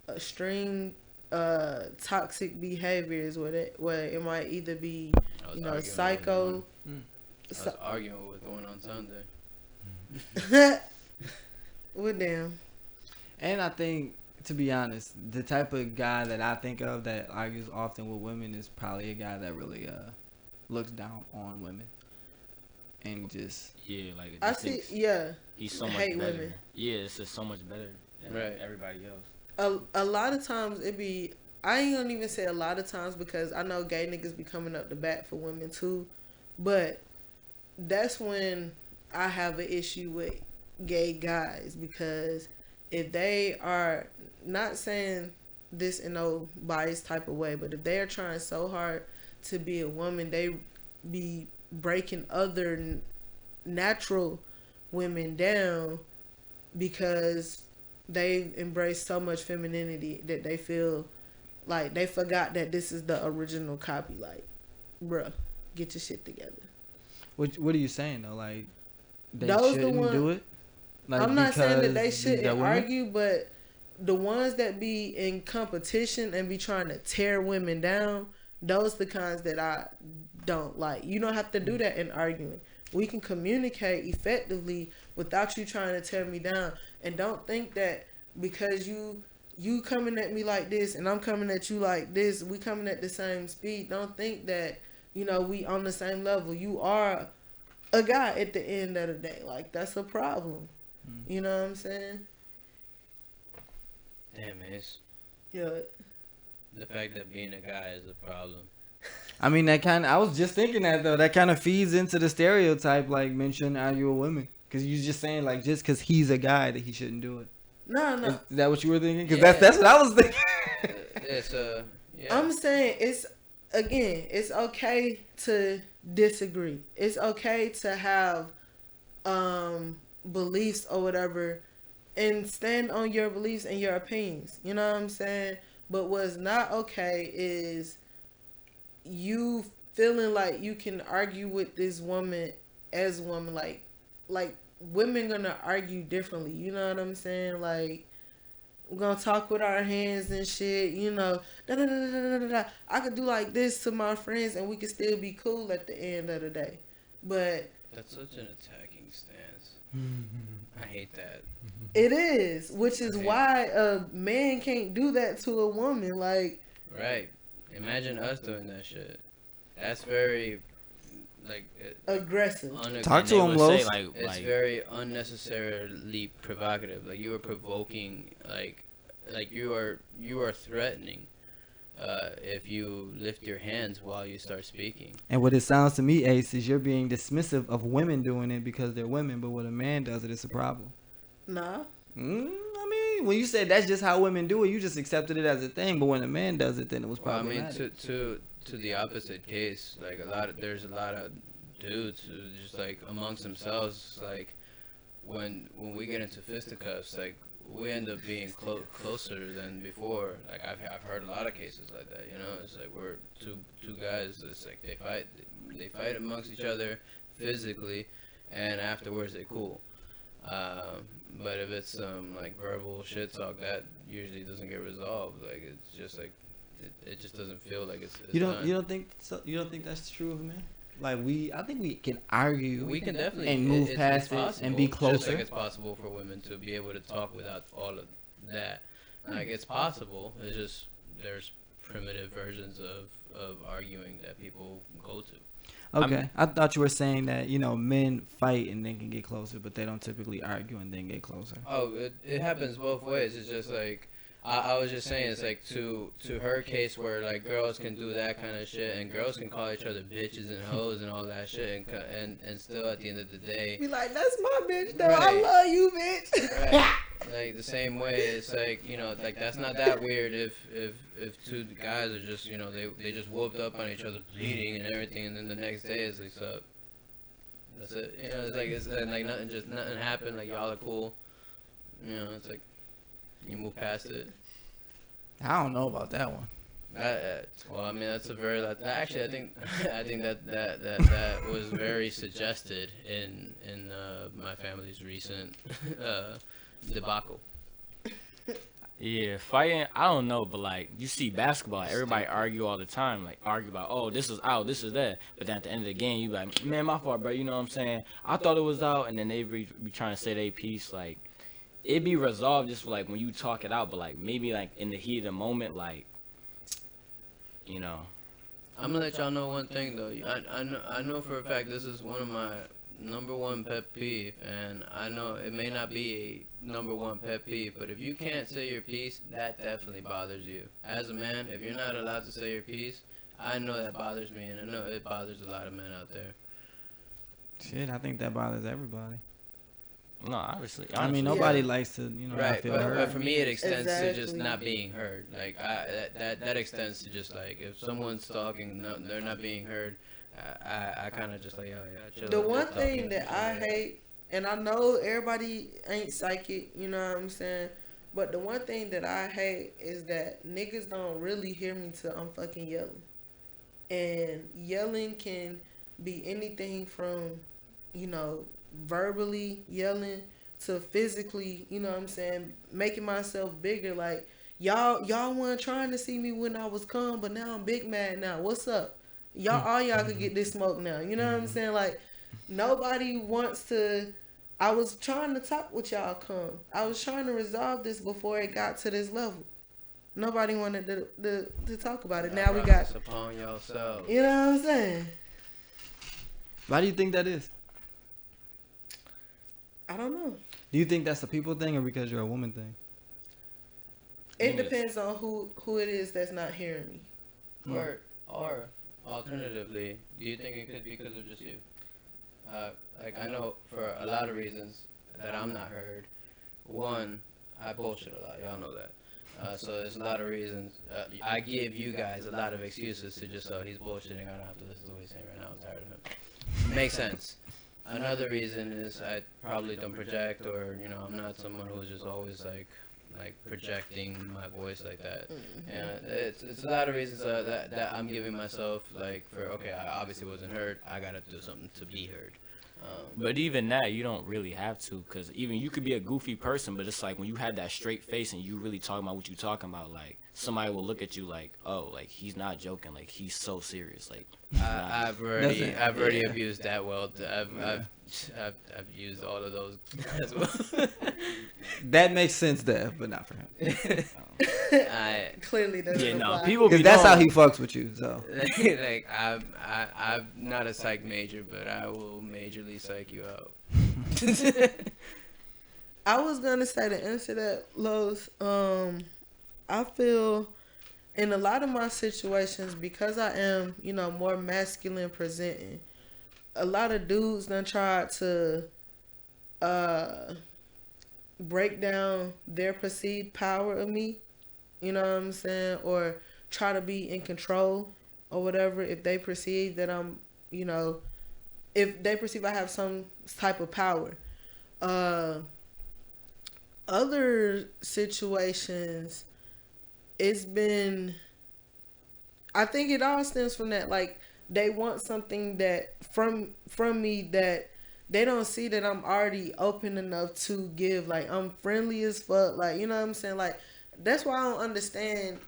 extreme toxic behaviors where it might either be, I was you know, arguing psycho. I was arguing with one on Sunday. Well, damn. And I think, to be honest, the type of guy that I think of that argues often with women is probably a guy that really looks down on women. And just... Yeah, like I just see. thinks Yeah, he's so much hate better. women. Yeah, it's just so much better than Right. everybody else. a lot of times it be. I ain't gonna even say a lot of times because I know gay niggas be coming up the bat for women too, but that's when I have an issue with gay guys, because if they are not saying this in no biased type of way, but if they are trying so hard to be a woman, they be breaking other natural women down because they've embraced so much femininity that they feel like they forgot that this is the original copy. Like, bruh, get your shit together. What are you saying, though? Like, they Those the shouldn't one- do it? Like, I'm not saying that they because shouldn't they're women? argue, but the ones that be in competition and be trying to tear women down, those the kinds that I don't like. You don't have to do that in arguing. We can communicate effectively without you trying to tear me down. And don't think that because you coming at me like this and I'm coming at you like this, we coming at the same speed. Don't think that, you know, we on the same level. You are a guy at the end of the day. Like, that's a problem. You know what I'm saying? Damn, Ace. Yeah. The fact that being a guy is a problem. I mean, I was just thinking that, though. That kind of feeds into the stereotype, like, men shouldn't argue with women. Because you're just saying, like, just because he's a guy that he shouldn't do it. No. Is that what you were thinking? Because Yeah. that's what I was thinking. It's yeah. I'm saying it's okay to disagree. It's okay to have beliefs or whatever and stand on your beliefs and your opinions. You know what I'm saying? But what's not okay is you feeling like you can argue with this woman as a woman, like women gonna argue differently. You know what I'm saying? Like, we're gonna talk with our hands and shit, you know. I could do like this to my friends and we could still be cool at the end of the day. But That's such an attacking stance. I hate that. it is, which is Okay. why a man can't do that to a woman. Like, Right. Imagine us doing that shit. That's very, like, aggressive. Talk to They him, would Los. say, like, it's very unnecessarily provocative. Like, you are provoking, like you are threatening. If you lift your hands while you start speaking. And what it sounds to me, Ace, is you're being dismissive of women doing it because they're women, but when a man does it, it's a problem. Nah. I mean, when you said that's just how women do it, you just accepted it as a thing. But when a man does it, then it was Well, I probably mean, to the opposite case, like there's a lot of dudes who just like amongst themselves, like when we get into fisticuffs, like we end up being closer than before. Like I've heard a lot of cases like that. You know, it's like we're two guys. It's like they fight amongst each other physically, and afterwards they cool. But if it's like verbal shit talk, that usually doesn't get resolved. Like it's just like it just doesn't feel like it's you done. don't think that's true of men? Like I think we can argue. We can definitely and move it's past it possible, and be Just closer. like it's possible for women to be able to talk without all of that. Like it's possible. It's just there's primitive versions of arguing that people go to. Okay, I thought you were saying that men fight and then can get closer, but they don't typically argue and then get closer. Oh, it happens both ways. It's just like I was just saying, it's like to her case where like girls can do that kind of shit and girls can call each other bitches and hoes and all that shit and still at the end of the day, Be like, that's my bitch though. I Right. love you, bitch. right? Like the same way, it's like, you know, like that's not that weird if two guys are just, you know, they just whooped up on each other bleeding and everything, and then the next day it's like, so that's it. You know, it's like nothing happened. Like y'all are cool. You know, it's like you move past it. I don't know about that one. Well, I mean, that's a very. Actually, I think that was very suggested in my family's recent debacle. Yeah, fighting, I don't know, but like you see basketball, everybody argue all the time, like argue about, oh, this is out, this is that. But then at the end of the game, you be like, man, my fault, bro. You know what I'm saying? I thought it was out, and then they be trying to say their piece. Like it be resolved just like when you talk it out, but like maybe like in the heat of the moment, like you know. I'm gonna let y'all know one thing though. I know for a fact this is one of my number one pet peeve, and I know it may not be a number one pet peeve, but if you can't say your piece, that definitely bothers you. As a man, if you're not allowed to say your piece, I know that bothers me, and I know it bothers a lot of men out there. Shit, I think that bothers everybody. No, obviously. I mean, nobody likes to, you know, not Right, feel but hurt. for me it extends to just Exactly. not being heard. Like that extends to just like if someone's talking, no, they're not being heard. I kind of just like, oh yeah, chill. The out, one just talking, thing that chill I out. hate, and I know everybody ain't psychic, you know what I'm saying? But the one thing that I hate is that niggas don't really hear me till I'm fucking yelling. And yelling can be anything from, you know, verbally yelling to physically, you know what I'm saying, making myself bigger. Like, y'all weren't trying to see me when I was calm, but now I'm big mad now. What's up? All y'all could get this smoke now. You know what I'm saying? Like, nobody wants to. I was trying to talk with y'all calm. I was trying to resolve this before it got to this level. Nobody wanted to talk about it. Now we got, It's upon yourself. you know what I'm saying? Why do you think that is? I don't know. Do you think that's a people thing or because you're a woman thing? It Yes. depends on who it is that's not hearing me. Or alternatively, do you think it could be because of just you? Like I know for a lot of reasons that I'm not heard. One, I bullshit a lot. Y'all know that. So there's a lot of reasons. I give you guys a lot of excuses to just, oh, he's bullshitting. I don't have to listen to what he's saying right now. I'm tired of him. Makes sense. Another reason is I probably don't project, or you know, I'm not someone who's just always like projecting my voice like that. And it's a lot of reasons that I'm giving myself, like, for, okay, I obviously wasn't heard. I gotta do something to be heard. But even that, you don't really have to, because even you could be a goofy person, but it's like when you have that straight face and you really talking about what you talking about, like, somebody will look at you like, oh, like, he's not joking, like, he's so serious, like, he's not. I've already abused that well. I've used all of those as well. That makes sense there, but not for him. Clearly doesn't Yeah, no, apply. people be Because that's how doing- he fucks with you, so. like I'm not a psych major, but I will majorly psych you out. I was gonna say to answer that, Lowe's. I feel in a lot of my situations, because I am, you know, more masculine presenting, a lot of dudes done tried to break down their perceived power of me. You know what I'm saying? Or try to be in control or whatever if they perceive that I'm, you know, if they perceive I have some type of power. Other situations, it's been, I think it all stems from that, like, they want something that from me that they don't see that I'm already open enough to give. Like, I'm friendly as fuck, like, you know what I'm saying? Like, that's why I don't understand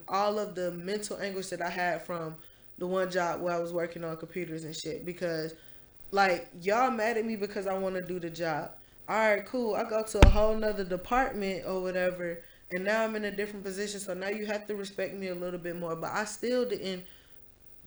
all of the mental anguish that I had from the one job where I was working on computers and shit, because like, y'all mad at me because I want to do the job. All right, cool. I go to a whole nother department or whatever, and now I'm in a different position. So now you have to respect me a little bit more. But I still didn't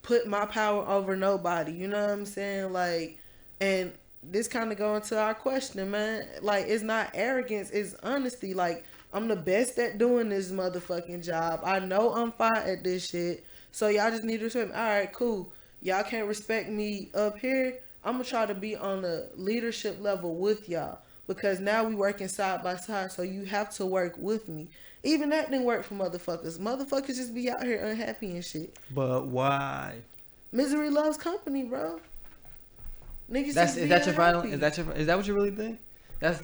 put my power over nobody. You know what I'm saying? Like, and this kind of go into our question, man. Like, it's not arrogance, it's honesty. Like, I'm the best at doing this motherfucking job. I know I'm fine at this shit. So y'all just need to respect me. All right, cool. Y'all can't respect me up here. I'm gonna try to be on the leadership level with y'all because now we working side by side. So you have to work with me. Even that didn't work for motherfuckers. Motherfuckers just be out here unhappy and shit. But why? Misery loves company, bro. Niggas That's just is be that your final? unhappy. Is that what you really think? That's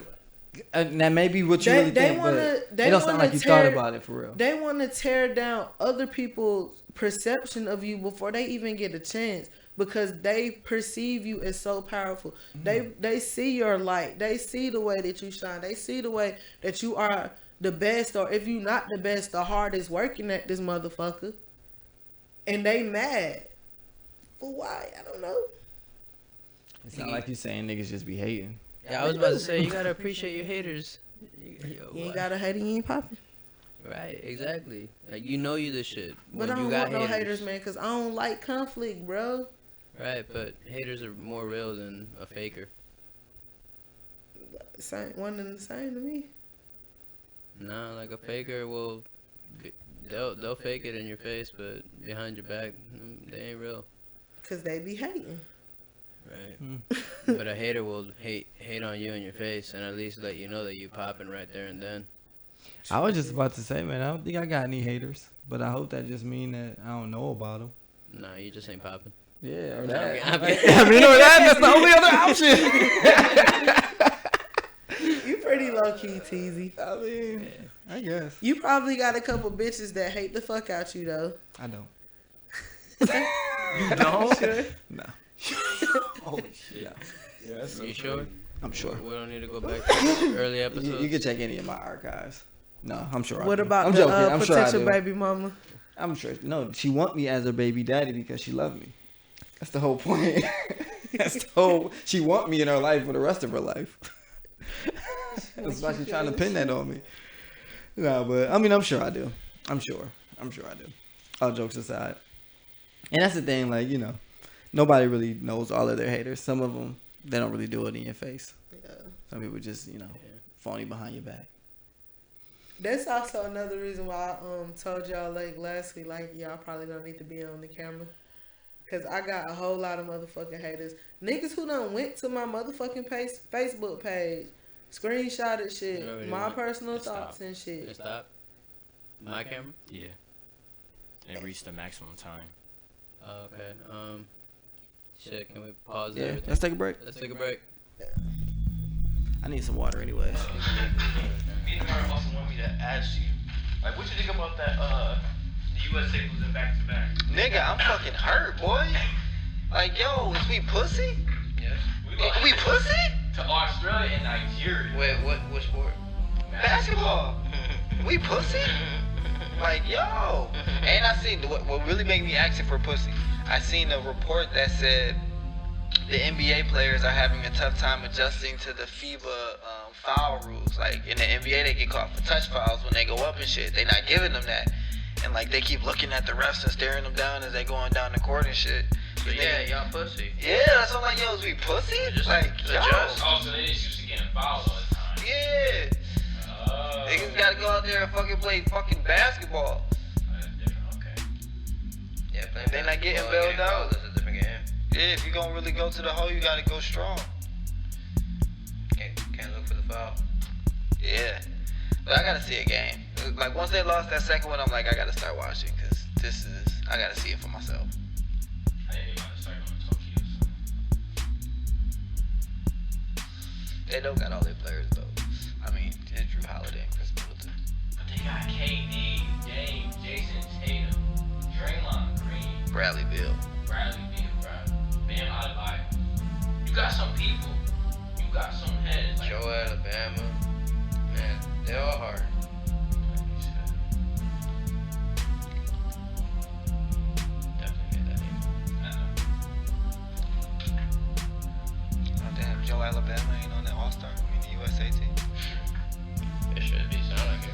that may be what you really think, but it don't sound like you thought about it for real. They want to tear down other people's perception of you before they even get a chance because they perceive you as so powerful. They see your light. They see the way that you shine. They see the way that you are the best, or if you not the best, the hardest working at this motherfucker. And they mad. For why? I don't know. It's not like you saying niggas just be hating. Yeah, I was about to say you gotta appreciate your haters. You ain't got a hater, you ain't popping. Right, exactly. Like you know you the shit. But when I don't you got want no haters, man, because I don't like conflict, bro. Right, but haters are more real than a faker. Same, one and the same to me. Nah, like a faker will, they'll fake it in your face, but behind your back, they ain't real. Because they be hating. Right. But a hater will hate on you in your face and at least let you know that you popping right there and then. I was just about to say, man, I don't think I got any haters, but I hope that just mean that I don't know about them. Nah, you just ain't popping. Yeah, or No, that. I'm I kidding. mean, or that's the only other option. You pretty low key, Teasy. I mean, I guess. You probably got a couple bitches that hate the fuck out you though. I don't. You don't? Sure. No. Holy shit. Yeah. Yeah, that's You sure? I'm sure. We don't need to go back to early episodes. You can check any of my archives. No, I'm sure. What I do. about I'm the joking. I'm sure I potential do. baby mama? I'm sure. No, she want me as her baby daddy because she love me. That's the whole point. That's the whole. She want me in her life for the rest of her life. That's why she's trying to pin that on me. No, but I mean, I'm sure I do. I'm sure I do. All jokes aside, and that's the thing. Like, you know, nobody really knows all of their haters. Some of them, they don't really do it in your face. Yeah. Some people just, you know, phony behind your back. That's also another reason why I told y'all like last week, like y'all probably don't need to be on the camera. Cause I got a whole lot of motherfucking haters. Niggas who done went to my motherfucking Facebook page, screenshotted shit, You already my went. personal Stop. thoughts and shit. Just stop. My camera? Yeah. It reached the maximum time. Oh, okay. Shit, can we pause Yeah, everything? let's take a break. Let's take a break. I need some water anyways. Me and Mark also want me to ask you, like, what you think about that, the USA losing back to back? Nigga, I'm fucking hurt, boy. Like, yo, is we pussy? Yes. We pussy? To Australia and Nigeria. Wait, what sport? Basketball. We pussy? Like, yo. And I seen, what really made me ask it for pussy, I seen a report that said the NBA players are having a tough time adjusting to the FIBA foul rules. Like, in the NBA, they get caught for touch fouls when they go up and shit. They not giving them that. And, like, they keep looking at the refs and staring them down as they going down the court and shit. So yeah, y'all pussy. Yeah, that's what I'm like, yo, is we pussy? Just Like, yo. Oh, so they just used to getting fouled all the time. Yeah. Niggas gotta go out there and fucking play fucking basketball. That's different, okay. Yeah, but they not getting bailed out. That's a different game. Yeah, if you gonna really go to the hole, you gotta go strong. Can't look for the foul. Yeah. But I gotta see a game. Like, once they lost that second one, I'm like, I gotta start watching, because I gotta see it for myself. I didn't even want to start going to Tokyo. They don't got all their players, though. I mean, it's Drew Holiday and Chris Middleton. But they got KD, Dame, Jason Tatum, Draymond Green, Bradley Beal. Bradley Beal, Bam Adebayo. You got some people. You got some heads. Like, Joe Alabama, man, they all hard. Definitely get that name. Oh, damn, Joe Alabama ain't on that All-Star. I mean, the USA team. It should be sound like it.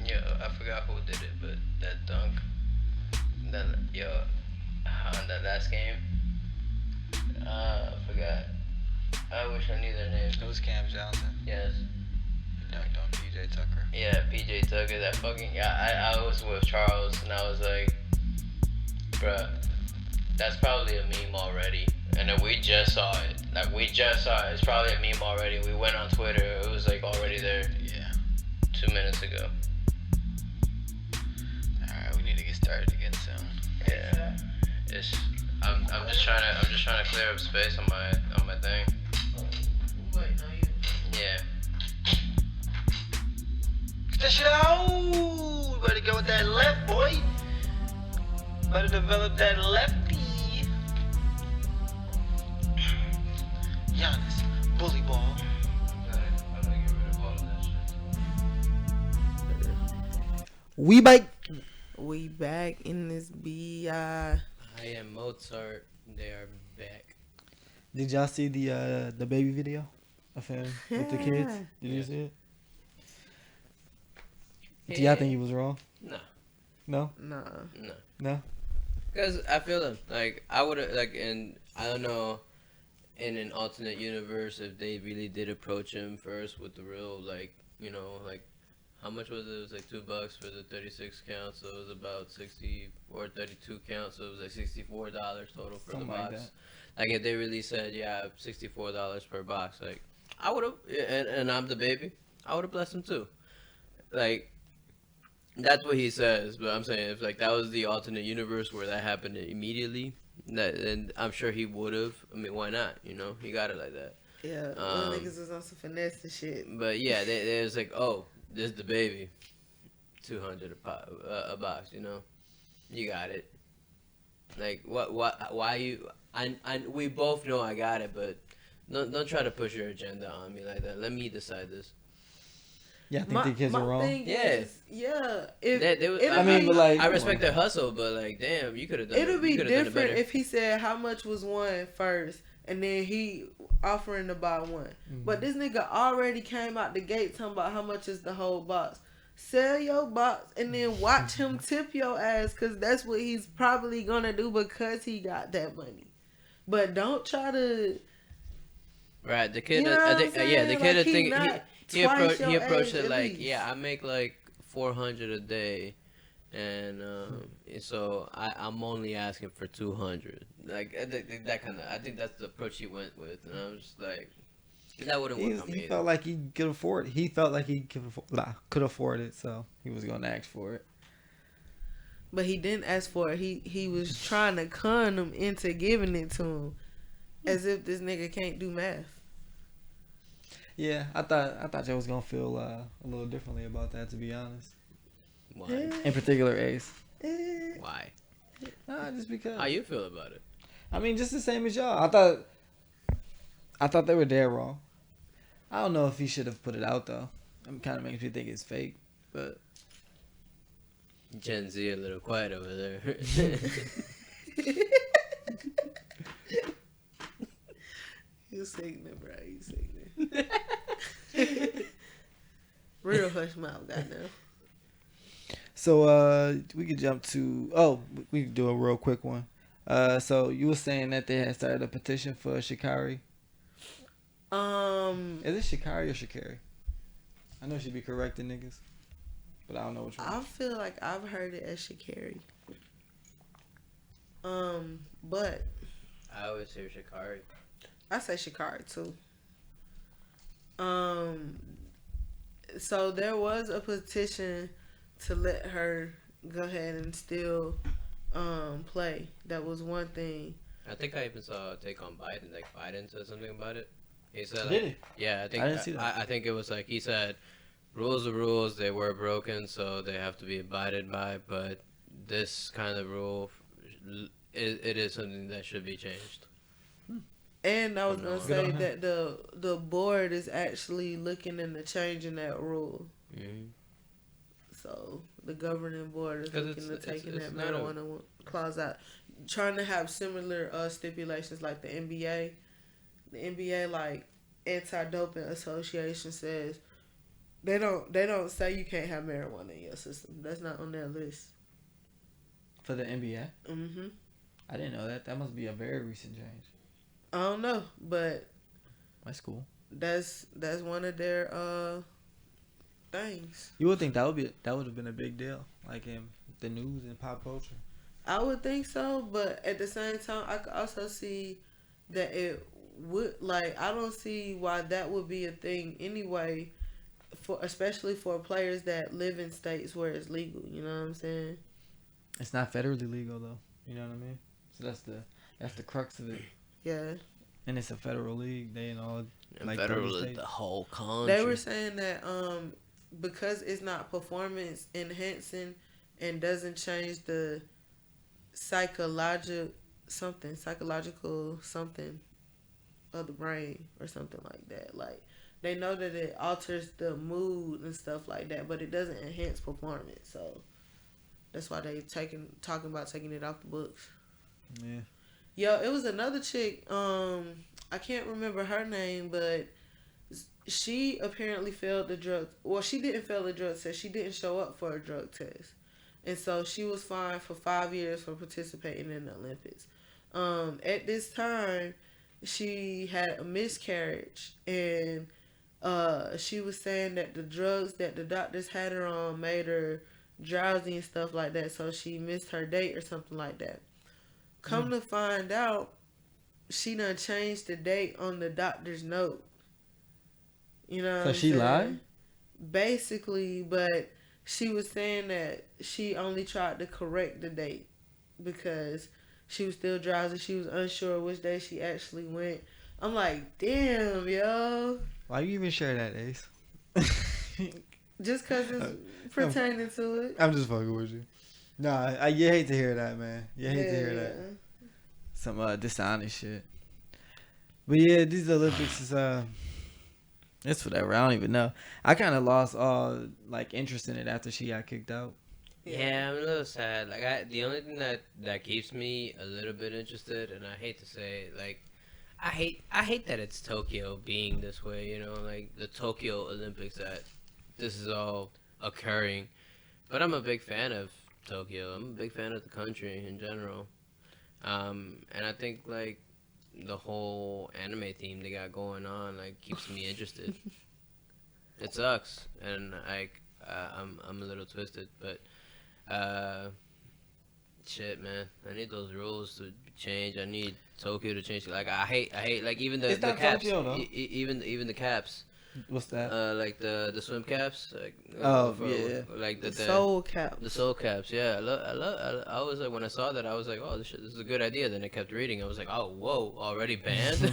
Yo, I forgot who did it, but that dunk, on that last game, I forgot. I wish I knew their names. It was Cam Johnson. Yes. He dunked on PJ Tucker. Yeah, PJ Tucker. That fucking guy. I was with Charles and I was like, bruh, that's probably a meme already. And then we just saw it. Like, we just saw it. It's probably a meme already. We went on Twitter. It was like already there. Yeah. 2 minutes ago. Alright, we need to get started again soon. Yeah. I'm just trying to clear up space on my thing. Yeah. Get that shit out! Better go with that left, boy. Better develop that lefty. Giannis, bully ball. I'm gonna get rid of all of that shit. We bike. We back in this BI. I am Mozart. They are back. Did y'all see the baby video of him with the kids? Did you see it? Do y'all think he was wrong? No. No? Nah. No. No? Because I feel him. Like, I would have, like, and I don't know, in an alternate universe, if they really did approach him first with the real, like, you know, like, how much was it? It was like $2 for the 36 counts, so it was about 60 or 32 counts, so it was like $64 total for Something the like box. that. Like, if they really said, yeah, $64 per box, like, I would have, and I'm the baby, I would have blessed him too. Like, that's what he says, but I'm saying if like that was the alternate universe where that happened immediately, and I'm sure he would have. I mean, why not? You know, he got it like that. Yeah, little niggas was on some finesse and shit. But yeah, they was like, oh, this is the baby, 200 a box. You know, you got it. Like what? Why you? We both know I got it, but don't try to push your agenda on me like that. Let me decide this. Yeah, I think the kids were wrong. If I mean, but like, I respect their hustle, but like, damn, you could have done. It would be different better. if he said how much was one first, and then he offering to buy one. Mm-hmm. But this nigga already came out the gate talking about how much is the whole box. Sell your box and then watch him tip your ass, cause that's what he's probably gonna do because he got that money. But don't try to. Right, the kid. You know I what think, I'm yeah, the saying? kid. Like, I think not he twice he your approached age it at like, least. yeah, I make like 400 a day, and so I'm only asking for 200. Like that kind of. I think that's the approach he went with, and I was just like, that wouldn't work on me. He felt like he could afford it. He felt like he could afford it, so he was gonna ask for it. But he didn't ask for it. He was trying to con him into giving it to him, as if this nigga can't do math. Yeah, I thought y'all was gonna feel a little differently about that, to be honest. Why? In particular, Ace. Why? Nah, just because. How you feel about it? I mean, just the same as y'all. I thought they were dead wrong. I don't know if he should have put it out though. It kind of makes me think it's fake, but Gen Z a little quiet over there. You singing, bro. You singing. Real hush mouth, goddamn. so we could jump to we could do a real quick one. So you were saying that they had started a petition for Sha'Carri. Is it Sha'Carri or Sha'Carri? I know she'd be correcting niggas, but I don't know which one. I feel like I've heard it as Sha'Carri. But I always hear Sha'Carri. I say Sha'Carri too. So there was a petition to let her go ahead and still play. That was one thing. I think I even saw a take on Biden. Like Biden said something about it. He said, Did like, yeah, I think I didn't see that. I think it was like he said, rules are rules. They were broken, so they have to be abided by. But this kind of rule, it is something that should be changed. And I was Oh, gonna no. say that the board is actually looking into changing that rule. Mm-hmm. So the governing board is 'Cause looking it's- to taking it's that not a- marijuana clause out, trying to have similar stipulations like the NBA. The NBA, like Anti-Doping Association, says they don't say you can't have marijuana in your system. That's not on their list. For the NBA? Mhm. I didn't know that. That must be a very recent change. I don't know, but That's cool. That's one of their things. You would think that would have been a big deal, like in the news and pop culture. I would think so, but at the same time, I could also see that it would, like, I don't see why that would be a thing anyway, especially for players that live in states where it's legal. You know what I'm saying? It's not federally legal though. You know what I mean? So that's the crux of it. Yeah. And it's a federal league. They in all like Federal 30 is states. the whole country. They were saying that because it's not performance enhancing and doesn't change the psychological something of the brain or something like that. Like, they know that it alters the mood and stuff like that, but it doesn't enhance performance. So that's why they talking about taking it off the books. Yeah. Yo, it was another chick. I can't remember her name, but she apparently failed the drug. Well, she didn't fail the drug test. She didn't show up for a drug test, and so she was fined for 5 years for participating in the Olympics. At this time, she had a miscarriage, and she was saying that the drugs that the doctors had her on made her drowsy and stuff like that, so she missed her date or something like that. Come to find out, she done changed the date on the doctor's note. You know what I'm she saying? lied? Basically, but she was saying that she only tried to correct the date because she was still drowsy. She was unsure which day she actually went. I'm like, damn, yo. Why you even share that, Ace? Just because it's pertaining to it. I'm just fucking with you. Nah, you hate to hear that, man. You hate to hear that. Some dishonest shit. But yeah, these Olympics is it's whatever. I don't even know. I kind of lost all like interest in it after she got kicked out. Yeah, I'm a little sad. Like, the only thing that keeps me a little bit interested, and I hate to say it, like, I hate that it's Tokyo being this way. You know, like the Tokyo Olympics, that this is all occurring. But I'm a big fan of Tokyo. I'm a big fan of the country in general. And I think like the whole anime theme they got going on like keeps me interested. It sucks, and like I'm a little twisted, but shit, man, I need those rules to change. I need Tokyo to change. Like I hate like even the caps, Tokyo, though. even the caps. What's that? Like the swim caps. Like, yeah. Like the soul cap. The soul caps, yeah. I was like, when I saw that, I was like, oh, this is a good idea. Then I kept reading. I was like, oh, whoa, already banned?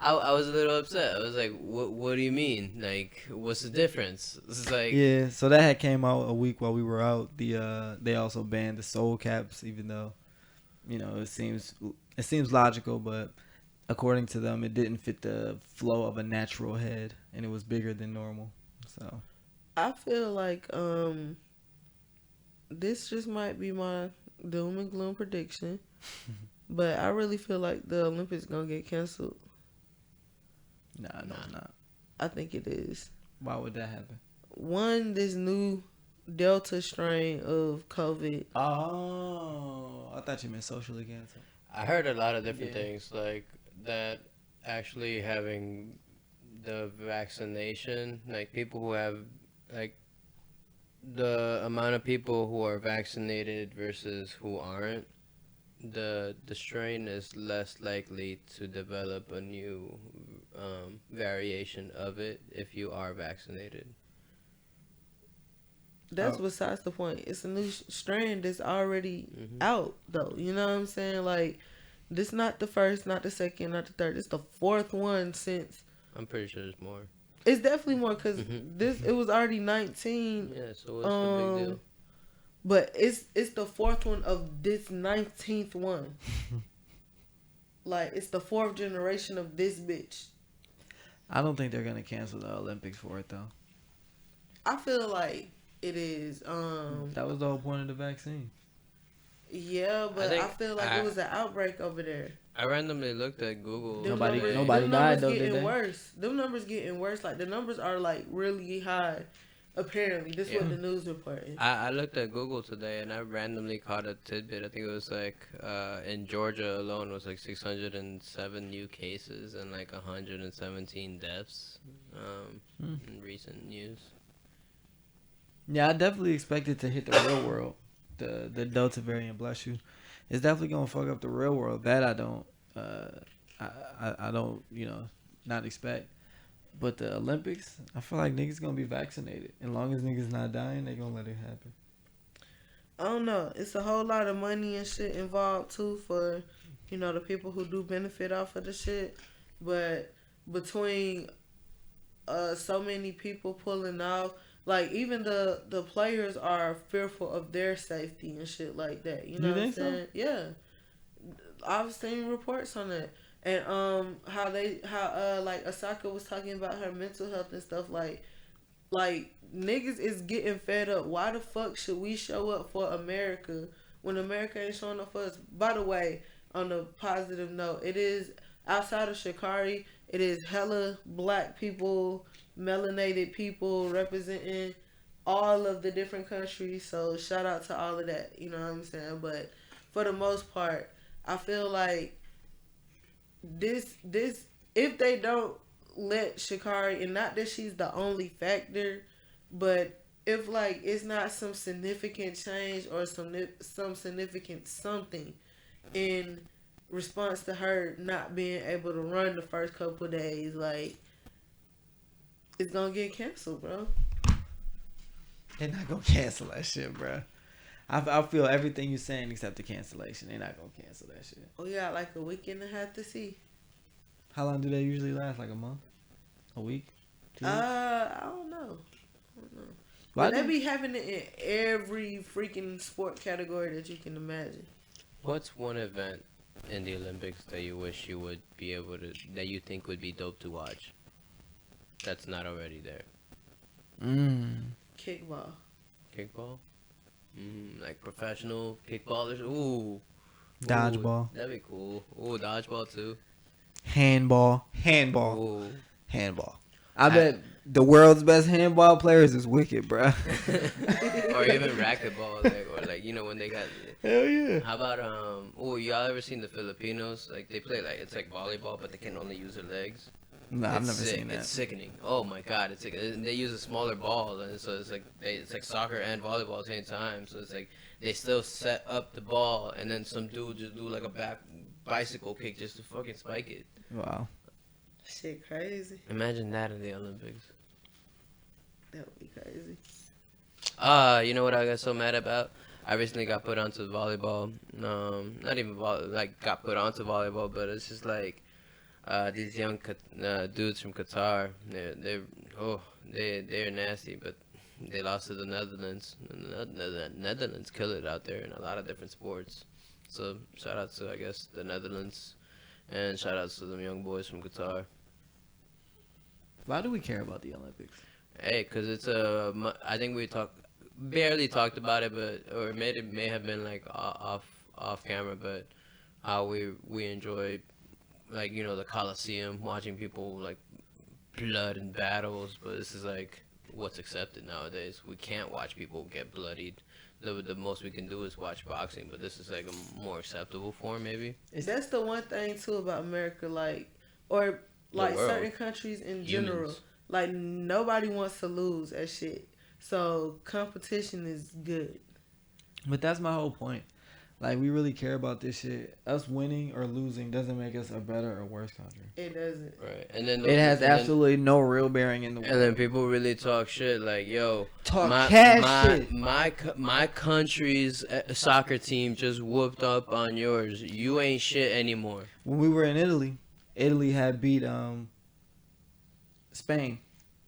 I was a little upset. I was like, what do you mean? Like, what's the difference? This is like... Yeah, so that had came out a week while we were out. They also banned the soul caps, even though, you know, it seems logical, but according to them, it didn't fit the flow of a natural head, and it was bigger than normal. So I feel like this just might be my doom and gloom prediction, but I really feel like the Olympics gonna get canceled. no, it's not. I think it is. Why would that happen? One, this new Delta strain of COVID. Oh, I thought you meant socially canceled. I heard a lot of different things, like that actually having the vaccination, like people who have, like the amount of people who are vaccinated versus who aren't, the strain is less likely to develop a new variation of it if you are vaccinated. That's besides the point. It's a new strain that's already out, though. You know what I'm saying? Like, this not the first, not the second, not the third. It's the fourth one since. I'm pretty sure there's more. It's definitely more because it was already 19. Yeah, so what's the big deal? But it's the fourth one of this 19th one. Like, it's the fourth generation of this bitch. I don't think they're gonna cancel the Olympics for it though. I feel like it is. That was the whole point of the vaccine. Yeah, but I feel like it was an outbreak over there. I randomly looked at Google. Nobody them died though, getting did they? worse. Them numbers getting worse. Like, the numbers are like really high. Apparently, this is what the news reported. I looked at Google today and I randomly caught a tidbit. I think it was like in Georgia alone was like 607 new cases and like 117 deaths in recent news. Yeah, I definitely expect it to hit the real world. The Delta variant, bless you. It's definitely gonna fuck up the real world. That I don't I don't, not expect. But the Olympics, I feel like niggas gonna be vaccinated. As long as niggas not dying, they gonna let it happen. I don't know. It's a whole lot of money and shit involved too for, the people who do benefit off of the shit. But between so many people pulling off, like even the players are fearful of their safety and shit like that. You know what I'm saying? So? Yeah. I've seen reports on that. And how like Osaka was talking about her mental health and stuff, like niggas is getting fed up. Why the fuck should we show up for America when America ain't showing up for us? By the way, on a positive note, it is outside of Sha'Carri, it is hella black people, melanated people representing all of the different countries. So shout out to all of that. You know what I'm saying? But for the most part, I feel like this if they don't let Sha'Carri, and not that she's the only factor, but if like it's not some significant change or some significant something in response to her not being able to run the first couple of days, like it's gonna get canceled, bro. They're not gonna cancel that shit, bro. I feel everything you're saying except the cancellation. They're not gonna cancel that shit. We got like a week and a half to see. How long do they usually last? Like a month? A week? 2 weeks? I don't know. Well, But they be having it in every freaking sport category that you can imagine. What's one event in the Olympics that you wish you would be able to, that you think would be dope to watch, that's not already there? Kickball. Kickball? Like professional kickballers? Ooh. Dodgeball. That'd be cool. Ooh, dodgeball too. Handball. Ooh. Handball. I bet the world's best handball players is wicked, bro. Or even racquetball, like when they got. Hell yeah. How about y'all ever seen the Filipinos? Like they play it's like volleyball, but they can only use their legs. No, I've never seen that. It's sickening. Oh my god, it's like they use a smaller ball, and so it's like soccer and volleyball at the same time. So it's like they still set up the ball, and then some dude just do like a back bicycle kick just to fucking spike it. Wow. Shit crazy. Imagine that in the Olympics. That would be crazy. You know what I got so mad about? I recently got put onto volleyball. Not even got put onto volleyball, but it's just like these young dudes from Qatar. They're nasty, but they lost to the Netherlands. The Netherlands kill it out there in a lot of different sports. So shout out to, I guess, the Netherlands, and shout out to them young boys from Qatar. Why do we care about the Olympics? Hey, cause it's I think we barely talked about it, or it may have been like off camera, but how we enjoy, like, the Coliseum, watching people like blood and battles. But this is like what's accepted nowadays. We can't watch people get bloodied. The most we can do is watch boxing, but this is like a more acceptable form, maybe. That's the one thing too about America, certain countries in general. Humans. Like nobody wants to lose at shit, so competition is good. But that's my whole point. Like, we really care about this shit. Us winning or losing doesn't make us a better or worse country. It doesn't. Right, and then it has absolutely no real bearing in the world. And then people really talk shit like, "Yo, shit. My country's soccer team just whooped up on yours. You ain't shit anymore." When we were in Italy had beat Spain.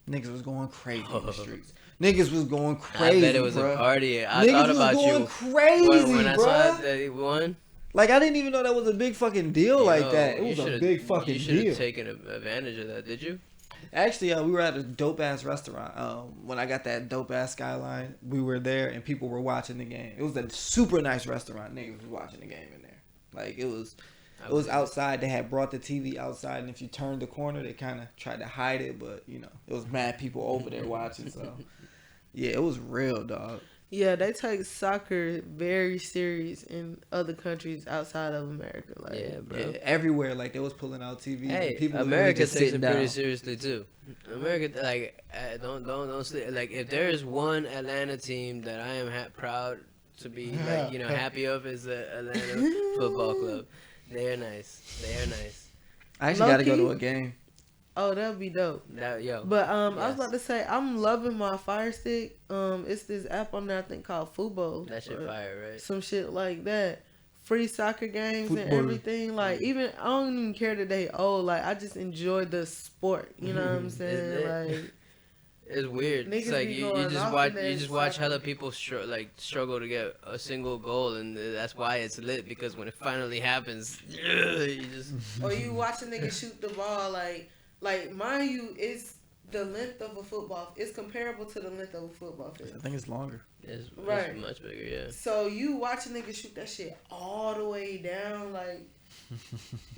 Niggas was going crazy in the streets. Niggas was going crazy. I bet it was bro. a party. I Niggas thought was about going you crazy, when I bro. saw that they won. Like, I didn't even know that was a big fucking deal like that. It was a big fucking You deal. should have taken advantage of that, did you? Actually, we were at a dope ass restaurant. When I got that dope ass skyline, we were there and people were watching the game. It was a super nice restaurant. Niggas was watching the game in there. Like, it was outside. They had brought the TV outside, and if you turned the corner, they kind of tried to hide it, but it was mad people over there watching. So Yeah, it was real, dog. Yeah, they take soccer very serious in other countries outside of America. Like, Yeah, bro. Yeah, everywhere, like they was pulling out TVs. Hey, and people literally America just takes sitting it pretty down. seriously too. America, like, don't sleep. Like, if there is one Atlanta team that I am proud to be, like, you know, happy of, is the Atlanta Football Club. They are nice. They are nice. I actually got to go Low-key? to a game. oh, that'd be dope. Yo. But I was Yes. about to say, I'm loving my Fire Stick. It's this app on there I think called Fubo. That shit or fire, right? Some shit like that. Free soccer games and Football. everything. Like, even I don't even care that they old. Like, I just enjoy the sport. You know what I'm saying? lit. Like, It's weird. It's Niggas like be you going just off watch in that you just watch soccer. hella people struggle to get a single goal, and that's why it's lit, because when it finally happens, you just or you watch a nigga shoot the ball. Like mind you, it's the length of a football. It's comparable to the length of a football field. I think it's longer. it's Right. much bigger, yeah. So you watch a nigga shoot that shit all the way down, like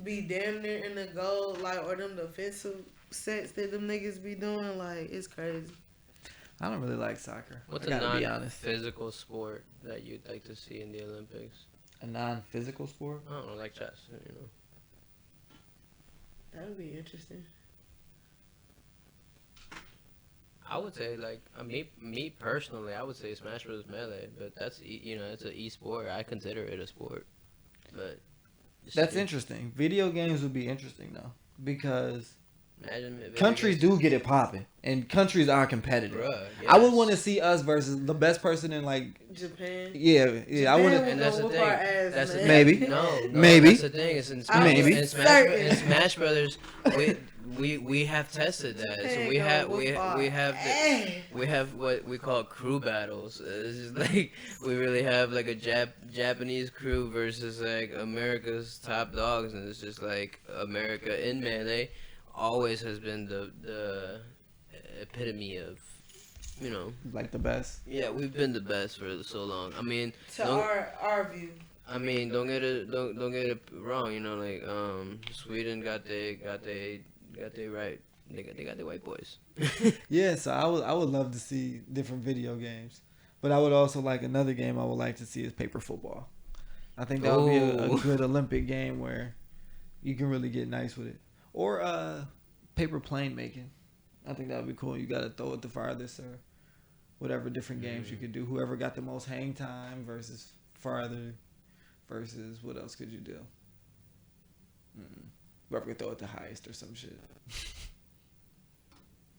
be damn near in the goal, like, or them defensive sets that them niggas be doing, like, it's crazy. I don't really like soccer. What's I a gotta be honest. non-physical sport that you'd like to see in the Olympics? A non-physical sport? I don't know, like chess, you know. That would be interesting. I would say, like, me personally, I would say Smash Bros. Melee, but that's you know, it's an e-sport. I consider it a sport, but That's interesting. Video games would be interesting though, because Imagine video countries games. do get it popping, and countries are competitive. Bruh, I would yes. want to see us versus the best person in like Japan. yeah. I want Japan to. And that's the Whoop thing. our ass, That's the man. thing. Maybe. No, Maybe. That's the thing. It's in Smash, Maybe. in Smash Brothers, we have tested that. So Japan we gonna have whoop our we have ass. we have what we call crew battles. It's just like we really have like a Japanese crew versus like America's top dogs, and it's just like America in Melee always has been the epitome of, you know. Like the best. Yeah, we've been the best for so long. I mean, To don't- our view. I mean, don't get it wrong. You know, like Sweden got they right. They got the white boys. Yeah, so I would love to see different video games, but I would also like another game I would like to see is paper football. I think that would be a Ooh. good Olympic game where you can really get nice with it, or paper plane making. I think that would be cool. You got to throw it the farthest or whatever different games you could do. Whoever got the most hang time versus farther versus what else could you do? Whoever could throw it the highest or some shit.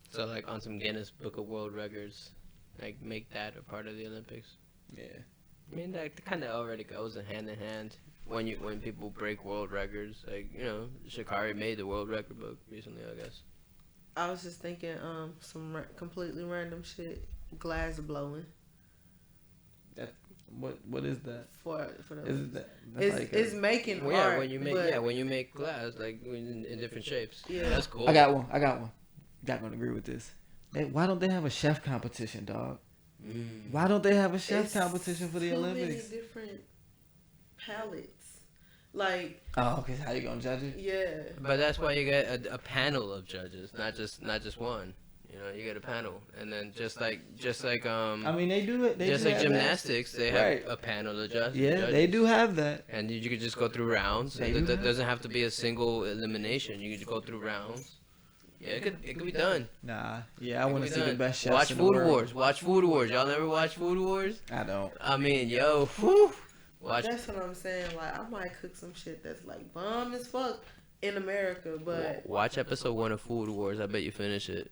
So like on some Guinness Book of World Records, like make that a part of the Olympics. Yeah. I mean, that kind of already goes hand in hand when people break world records. Like, you know, Shikari made the world record book recently, I guess. I was just thinking, some completely random shit. Glass blowing What is that? for the. Is it that? That's like It's making Well, yeah, art. when you make but when you make glass like in different shapes. Yeah. That's cool. I got one. Not gonna agree with this. Why don't they have a chef competition, dog? Why don't they have a chef it's competition for the too Olympics? Many different palettes. Like, Oh, okay. How you gonna judge it? yeah. But that's why you get a panel of judges, not just one. You know, you get a panel, and then just like I mean, they do it. They just do like have that. gymnastics, they have Right. a panel of judges. Yeah, they do have that. And you could just go through rounds. They And do that have- doesn't have to be a single elimination. You could go through rounds. Yeah, it could be done. Nah. Yeah, I It could want be to see the done. best chefs Watch in the Food world. Wars. Watch Food Wars. Y'all never watch Food Wars? I don't. I mean, yo, whew. Watch. That's what I'm saying. Like, I might cook some shit that's like bomb as fuck in America, but Watch episode 1 of Food Wars. I bet you finish it.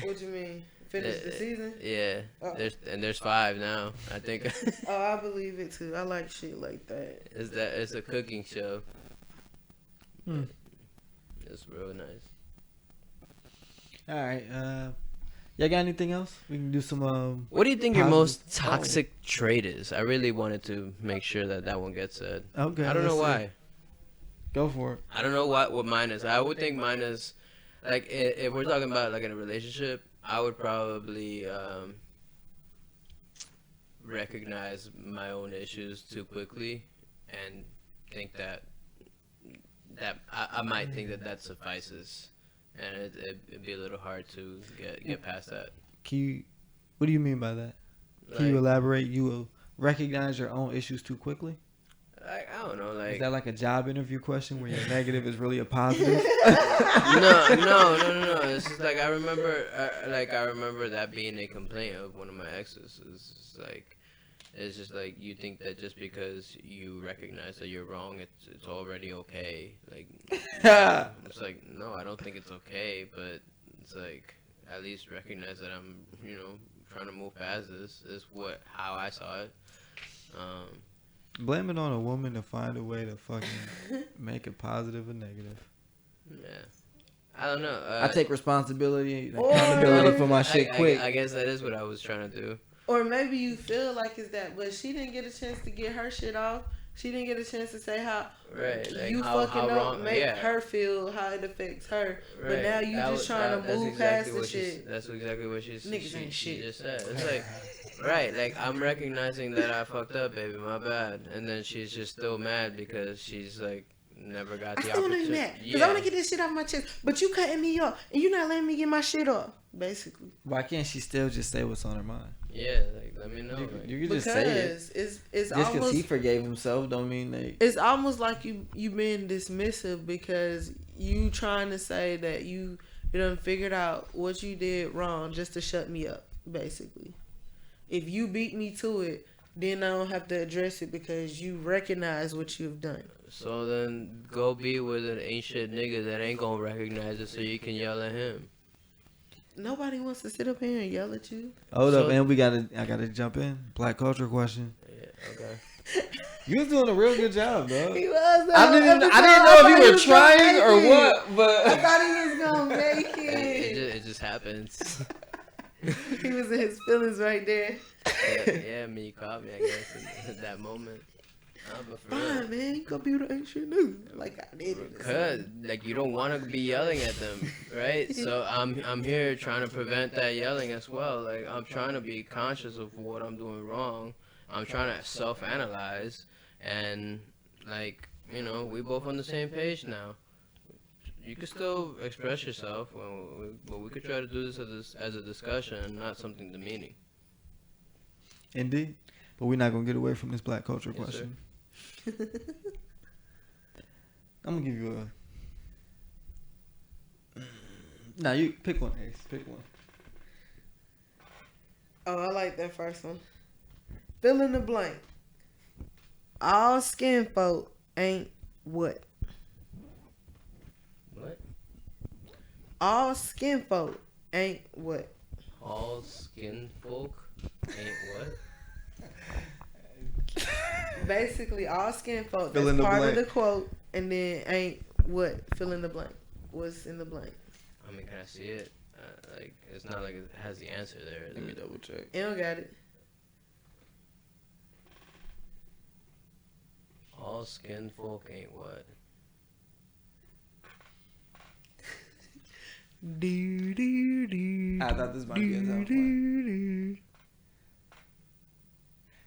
what you mean? Finish the season? Yeah. Oh. There's 5 now. I think Oh, I believe it too. I like shit like that. it's a cooking show. Hmm. It's real nice. All right. Y'all got anything else? We can do some. What do you think your Positive- most toxic trait is? I really wanted to make sure that one gets said. Okay. I don't know let's see. why. Go for it. I don't know what mine is. I would think mine is, like, if we're talking about like in a relationship, I would probably recognize my own issues too quickly and think that I might think that suffices, and it'd be a little hard to get past that. Can What do you mean by that? Can you Like- elaborate? You will recognize your own issues too quickly? Like, I don't know, Is like that like a job interview question where your negative is really a positive? no. It's just like I remember that being a complaint of one of my exes. It's just like you think that just because you recognize that you're wrong, it's already okay. Like it's like no, I don't think it's okay, but it's like at least recognize that I'm trying to move past this. Is how I saw it. Blame it on a woman to find a way to fucking make it positive or negative. Yeah. I don't know. I take responsibility and Or- accountability for my shit I quick. I guess that is what I was trying to do. Or maybe you feel like it's that, but she didn't get a chance to get her shit off. She didn't get a chance to say how Right. Like you how fucking up, wrong, make yeah. her feel how it affects her. But Right. now you That just trying to that's move exactly past the what shit. That's exactly what she Niggas ain't shit. just said. It's like, right, like I'm recognizing that I fucked up, baby, my bad. And then she's just still mad because she's like never got I the still wanna be opportunity. mad because I want to get this shit off my chest. But you cutting me off and you not letting me get my shit off. Basically, Why can't she still just say what's on her mind? Yeah, like let me know. Like, You can just say it. because it's Just because almost he forgave himself don't mean that. it's almost like you being dismissive because you trying to say that you done figured out what you did wrong just to shut me up. Basically, if you beat me to it, then I don't have to address it because you recognize what you've done. so then go be with an ancient nigga that ain't gonna recognize it, so you can yell at him. Nobody wants to sit up here and yell at you. Hold So- up, and I gotta jump in. Black culture question. Yeah. Okay. You was doing a real good job, dog. He was. I didn't know if you were trying or what, I but thought he was gonna make It it. just happens. He was in his feelings right there. yeah, me, you caught me, I guess, in that moment. But for real. Fine, man. You gonna be with an ancient nigga like I did it. Cause like you don't want to be yelling at them, right? So I'm here trying to prevent that yelling as well. Like I'm trying to be conscious of what I'm doing wrong. I'm trying to self-analyze, and like we both on the same page now. You can still express yourself, but we could try to do this as a discussion and not something demeaning. indeed. But we're not gonna get away from this black culture Yes, question. I'm gonna give you a. Nah, you pick one, Ace. Pick one. Oh, I like that first one. Fill in the blank. All skin folk ain't what? What? All skin folk ain't what? All skin folk ain't what? Basically, all skin folk. Fill That's in the part blank. of the quote, and then ain't what? Fill in the blank. What's in the blank? I mean, can I see it? Like, it's not like it has the answer there. Let me double check. You don't got it. All skin folk ain't what? Do do do. I thought this might be a tough one. do.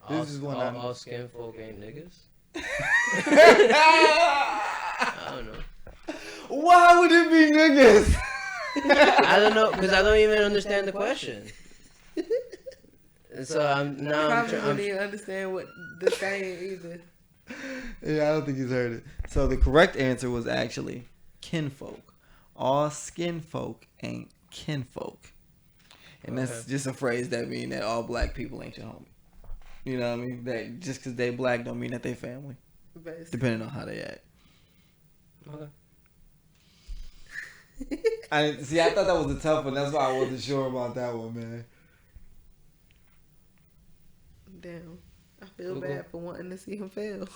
All, is one all, I'm- all skin folk ain't niggas? I don't know. Why would it be niggas? I don't know, because I don't even understand the question. And so I'm Probably I'm wouldn't even understand what the saying either. Yeah, I don't think he's heard it. So the correct answer was actually kinfolk. All skin folk ain't kinfolk. And that's Okay. just a phrase that mean that all black people ain't your homie. You know what I mean? That just because they black don't mean that they family. Basically. Depending on how they act. okay. I thought that was a tough one. That's why I wasn't sure about that one, man. Damn. I feel Okay. bad for wanting to see him fail.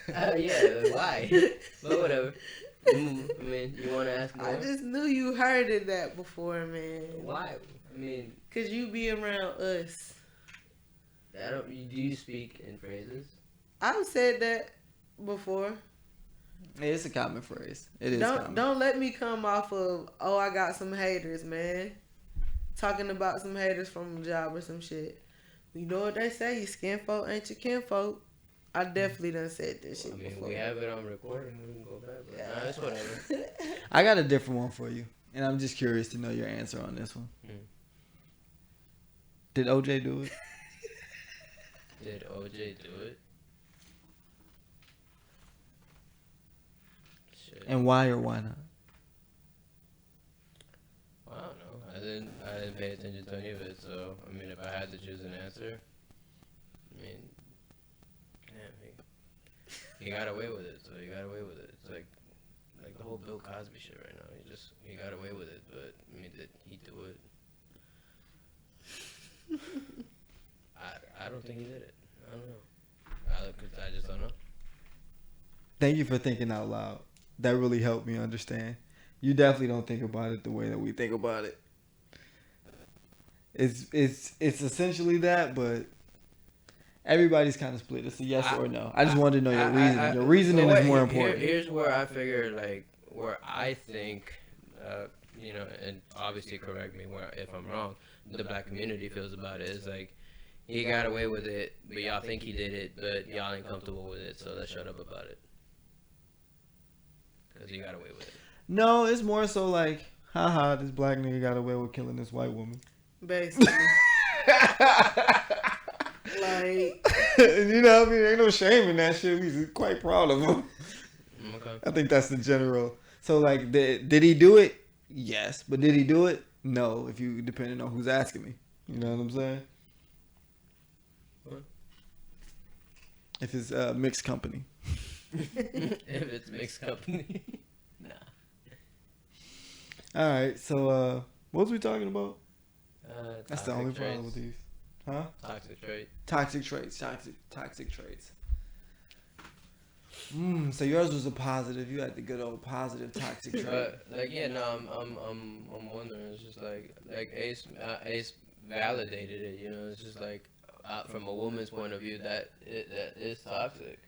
Yeah, why? But whatever. I mean, you want to ask more? I just knew you heard it that before, man. Why? I mean, Cause you be around us. do you speak in phrases? I've said that before. It's a common phrase. It is common. Don't let me come off of I got some haters, man. Talking about some haters from a job or some shit. You know what they say? You skin folk ain't your kinfolk. I definitely done said this shit I mean, before. we have it on recording. We can go back. But nah, it's whatever. I got a different one for you. And I'm just curious to know your answer on this one. Did OJ do it? Did OJ do it? Shit. And why or why not? I don't know. I didn't pay attention to any of it. So I mean, if I had to choose an answer, I mean, damn, he got away with it. So he got away with it. It's like the whole Bill Cosby shit right now. He got away with it. But I mean, did he do it? I don't think he did it. I don't know. I just don't know. Thank you for thinking out loud. That really helped me understand. You definitely don't think about it the way that we think about it. It's essentially that, but everybody's kind of split. It's a yes or no. I just wanted to know your reasoning. Your reasoning is more important. Here's where I figure, like, where I think, you know, and obviously correct me if I'm wrong, the black community feels about it is like, he got away with it, but y'all think he did it, but y'all ain't comfortable with it, so let's shut up about it. Because he got away with it. No, it's more so like, haha, this black nigga got away with killing this white woman. Basically. Like, you know what I mean? Ain't no shame in that shit. He's quite proud of him. Okay. I think that's the general. So, like, did he do it? Yes. But did he do it? No, if you depending on who's asking me. You know what I'm saying? What? If it's mixed company. If it's mixed company. Nah. All right, so what was we talking about? That's the Toxic only traits. problem with these. Huh? Toxic trait. Toxic traits. So yours was a positive. You had the good old positive toxic trait. But like, yeah, no, I'm wondering. It's just like Ace validated it. You know, it's just like from a woman's point of view that is toxic.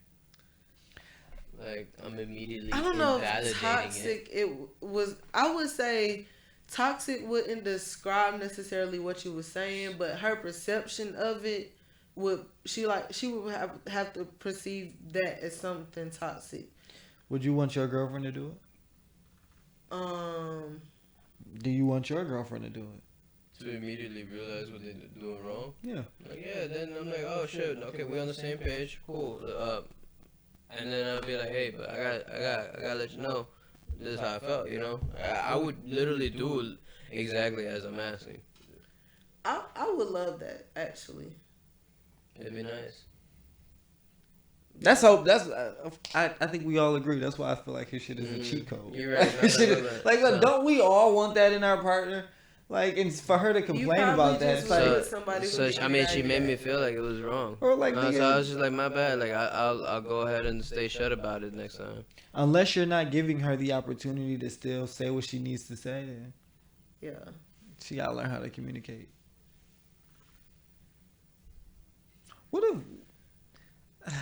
Like, I'm immediately I don't know invalidating if toxic it was. I would say toxic wouldn't describe necessarily what you were saying, but her perception of it would she would have to perceive that as something toxic. Would you want your girlfriend to do it? Do you want your girlfriend to do it? To immediately realize what they're doing wrong. Yeah. Like, yeah, then I'm like, oh shit, okay, we on the same page, cool. And then I'll be like, hey, but I gotta let you know, this is how I felt, you know. I would literally do exactly as I'm asking. I would love that, actually. It'd be nice. That's hope. That's I think we all agree. That's why I feel like his shit is a cheat code. You're right. His shit is, like, don't we all want that in our partner? Like, and for her to complain about that, it's like, So I mean, she made me feel like it was wrong. or like, So nigga, I was just like, my bad. Like, I'll go ahead and stay shut about it next time. unless you're not giving her the opportunity to still say what she needs to say, then Yeah. she gotta learn how to communicate. What if?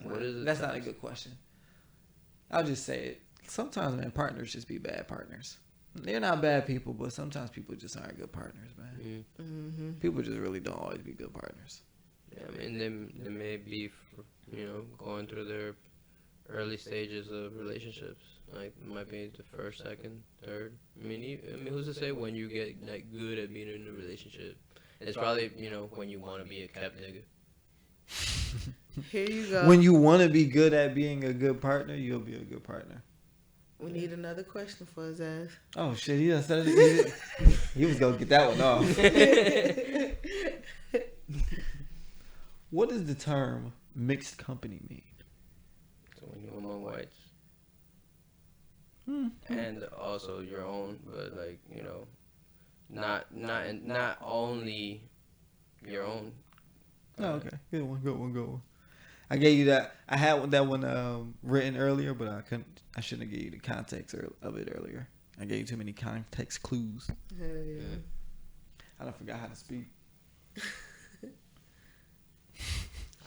What is it? That's not a good question. I'll just say it. Sometimes, man, partners just be bad partners. They're not bad people, but sometimes people just aren't good partners, man. Mm-hmm. People just really don't always be good partners. Yeah, I mean, they may be, you know, going through their early stages of relationships. Like, it might be the first, second, third. I mean, who's to say when you get like good at being in a relationship? It's probably, you know, when you want to be a kept nigga. Here you go. When you want to be good at being a good partner, you'll be a good partner. We need another question for his ass. Oh shit, he done said it. He was gonna get that one off. What does the term mixed company mean? So when you're among whites. And also your own, but like, you know, not only your own. Oh, okay. Good one. I gave you that. I had that one written earlier, but I shouldn't have gave you the context of it earlier. I gave you too many context clues. Hell yeah. I done forgot how to speak.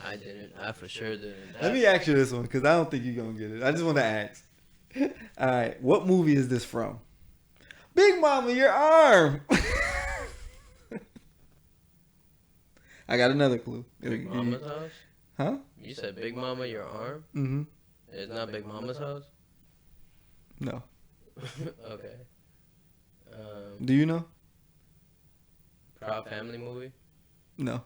I didn't. I for sure didn't. Let me ask you this one, because I don't think you're going to get it. I just want to ask. All right. What movie is this from? Big Mama, your arm. I got another clue. Big Mama's house? Huh? You said Big Mama, your arm? Mm-hmm. It's not Big Mama's house? No. Okay. Do you know? Proud Family movie? No.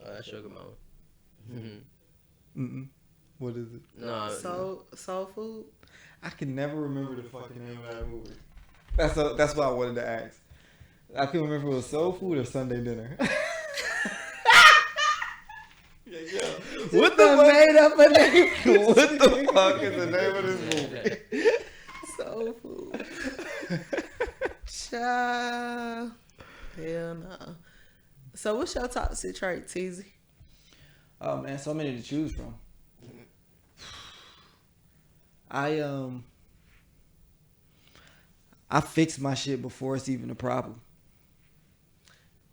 That's Sugar Mama. Mm-mm. What is it? No, Soul Food. I can never remember the fucking name of that movie. That's what I wanted to ask. I couldn't remember if it was Soul Food or Sunday Dinner. What the Made up a name. What the fuck is the name of this movie? Soul Food. Child. Hell no. So what's your toxic trait, Teasy? Oh man, so many to choose from. I fix my shit before it's even a problem.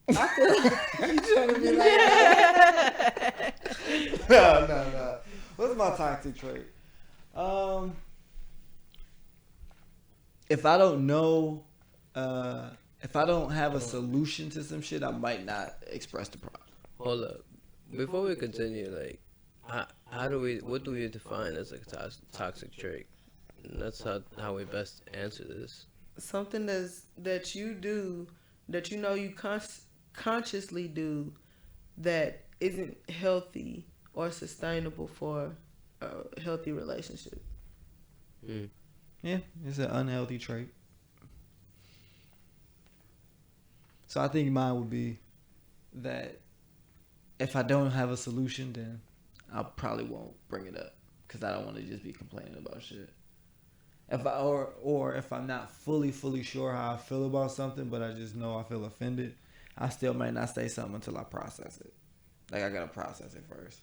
I feel like you trying to be like No. What's my toxic trait? If I don't know, if I don't have a solution to some shit, I might not express the problem. hold up. Before we continue, like, what do we define as a toxic trait? And that's how we best answer this. something that you do that you know you consciously do that isn't healthy or sustainable for a healthy relationship. Yeah, it's an unhealthy trait. So I think mine would be that if I don't have a solution, then I probably won't bring it up because I don't want to just be complaining about shit. If I or if I'm not fully sure how I feel about something, but I just know I feel offended, I still might not say something until I process it. Like I gotta process it first,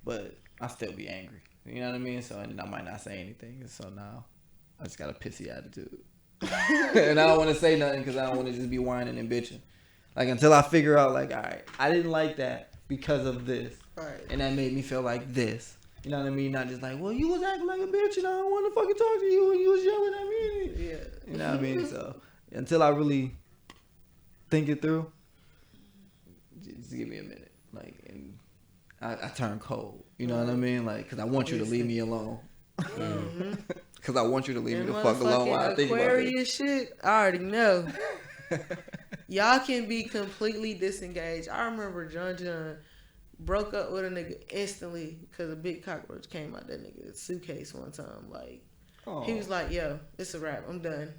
but I still be angry. You know what I mean? So and I might not say anything. And so now I just got a pissy attitude, and I don't want to say nothing because I don't want to just be whining and bitching. Like until I figure out, like, all right, I didn't like that because of this, Right. and that made me feel like this. You know what I mean? Not just like, well, you was acting like a bitch and I don't want to fucking talk to you and you was yelling at me. Yeah. You know what I mean? So until I really think it through, just give me a minute. Like, and I turn cold. You know what I mean? Like, because I want you to leave me alone. Because I want you to leave me the fuck alone while I think about it. Aquarius shit, I already know. Y'all can be completely disengaged. I remember John broke up with a nigga instantly because a big cockroach came out that nigga's suitcase one time. Like, he was like, yo, it's a wrap. I'm done.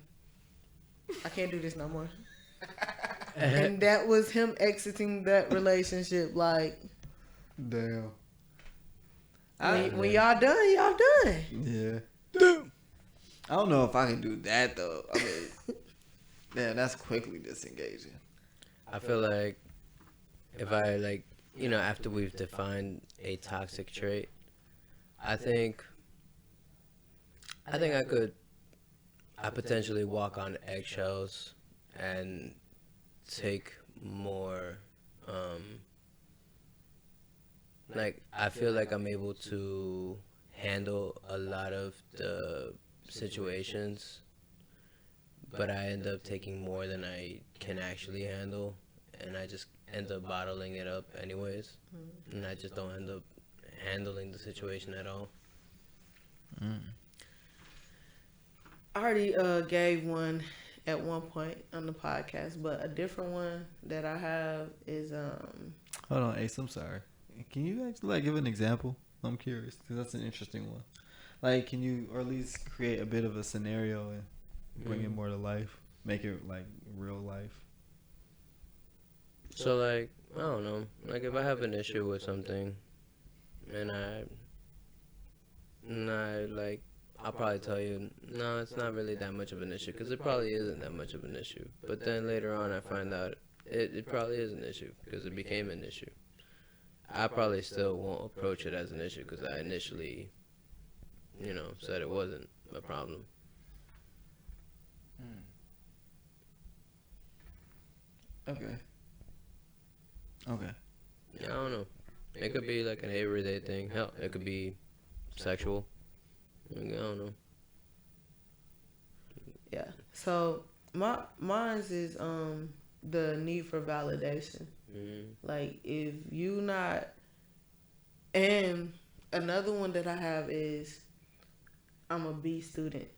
I can't do this no more. And that was him exiting that relationship. Like, Damn. when y'all done, y'all done. Yeah. I don't know if I can do that though. I mean, damn, that's quickly disengaging. I feel like if I, like, you know, after we've defined a toxic trait, I think I potentially walk on eggshells and take more, like, I feel like I'm able to handle a lot of the situations, but I end up taking more than I can actually handle, and I just end up bottling it up anyways, and I just don't end up handling the situation at all. I already gave one at one point on the podcast, but a different one that I have is Hold on, Ace. I'm sorry. Can you actually like give an example? I'm curious because that's an interesting one. Like, can you or at least create a bit of a scenario and bring it more to life? Make it like real life. So, like, I don't know, like, if I have an issue with something, and like, I'll probably tell you, no, it's not really that much of an issue, because it probably isn't that much of an issue. But then later on, I find out it probably is an issue, because it became an issue. I probably still won't approach it as an issue, because I initially, you know, said it wasn't a problem. Okay. Yeah, I don't know. It could be like an everyday thing. Hell, it could be sexual. I don't know. yeah. So mine's is the need for validation. Like, if you not, and another one that I have is I'm a B student.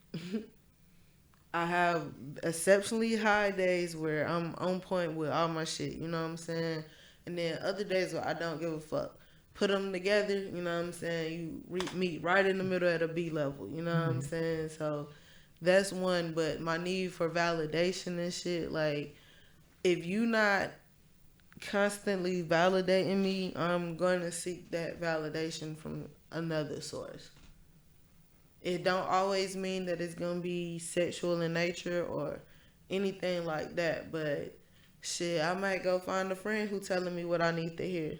I have exceptionally high days where I'm on point with all my shit, you know what I'm saying? And then other days where I don't give a fuck. Put them together, you know what I'm saying? You meet right in the middle at a B level, you know what I'm saying? So that's one, but my need for validation and shit, like, if you not constantly validating me, I'm going to seek that validation from another source. It don't always mean that it's gonna be sexual in nature or anything like that, but shit, I might go find a friend who telling me what I need to hear.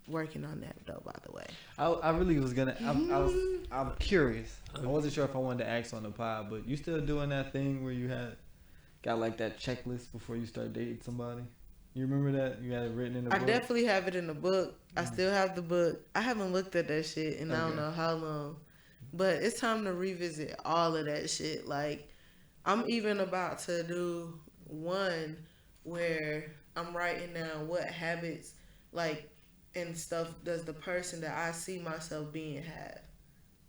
Working on that though, by the way. I really was gonna. I'm curious. I wasn't sure if I wanted to ask on the pod, but you still doing that thing where you got like that checklist before you start dating somebody? You remember that? You had it written in the book? I definitely have it in the book. I still have the book. I haven't looked at that shit in I don't know how long. But it's time to revisit all of that shit. Like, I'm even about to do one where I'm writing down what habits, like, and stuff does the person that I see myself being have.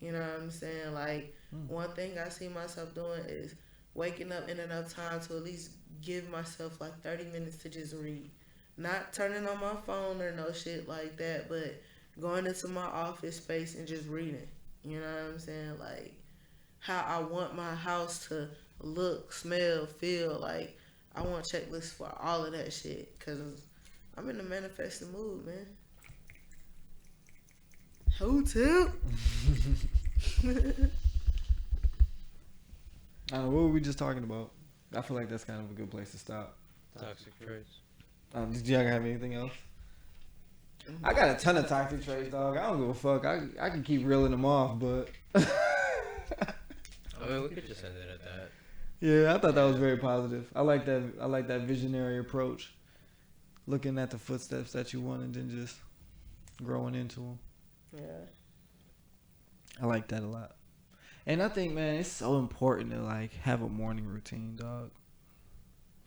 You know what I'm saying? Like, one thing I see myself doing is waking up in enough time to at least give myself like 30 minutes to just read. Not turning on my phone or no shit like that, but going into my office space and just reading. You know what I'm saying? Like, how I want my house to look, smell, feel. Like, I want checklists for all of that shit. Because I'm in a manifesting mood, man. Hotel. I don't know, what were we just talking about? I feel like that's kind of a good place to stop. Toxic traits. Did y'all have anything else? I got a ton of toxic traits, dog. I don't give a fuck. I can keep reeling them off, but I mean, we could just end it at that. yeah, I thought that was very positive. I like that. I like that visionary approach, looking at the footsteps that you want and then just growing into them. Yeah. I like that a lot. And I think, man, it's so important to like have a morning routine, dog.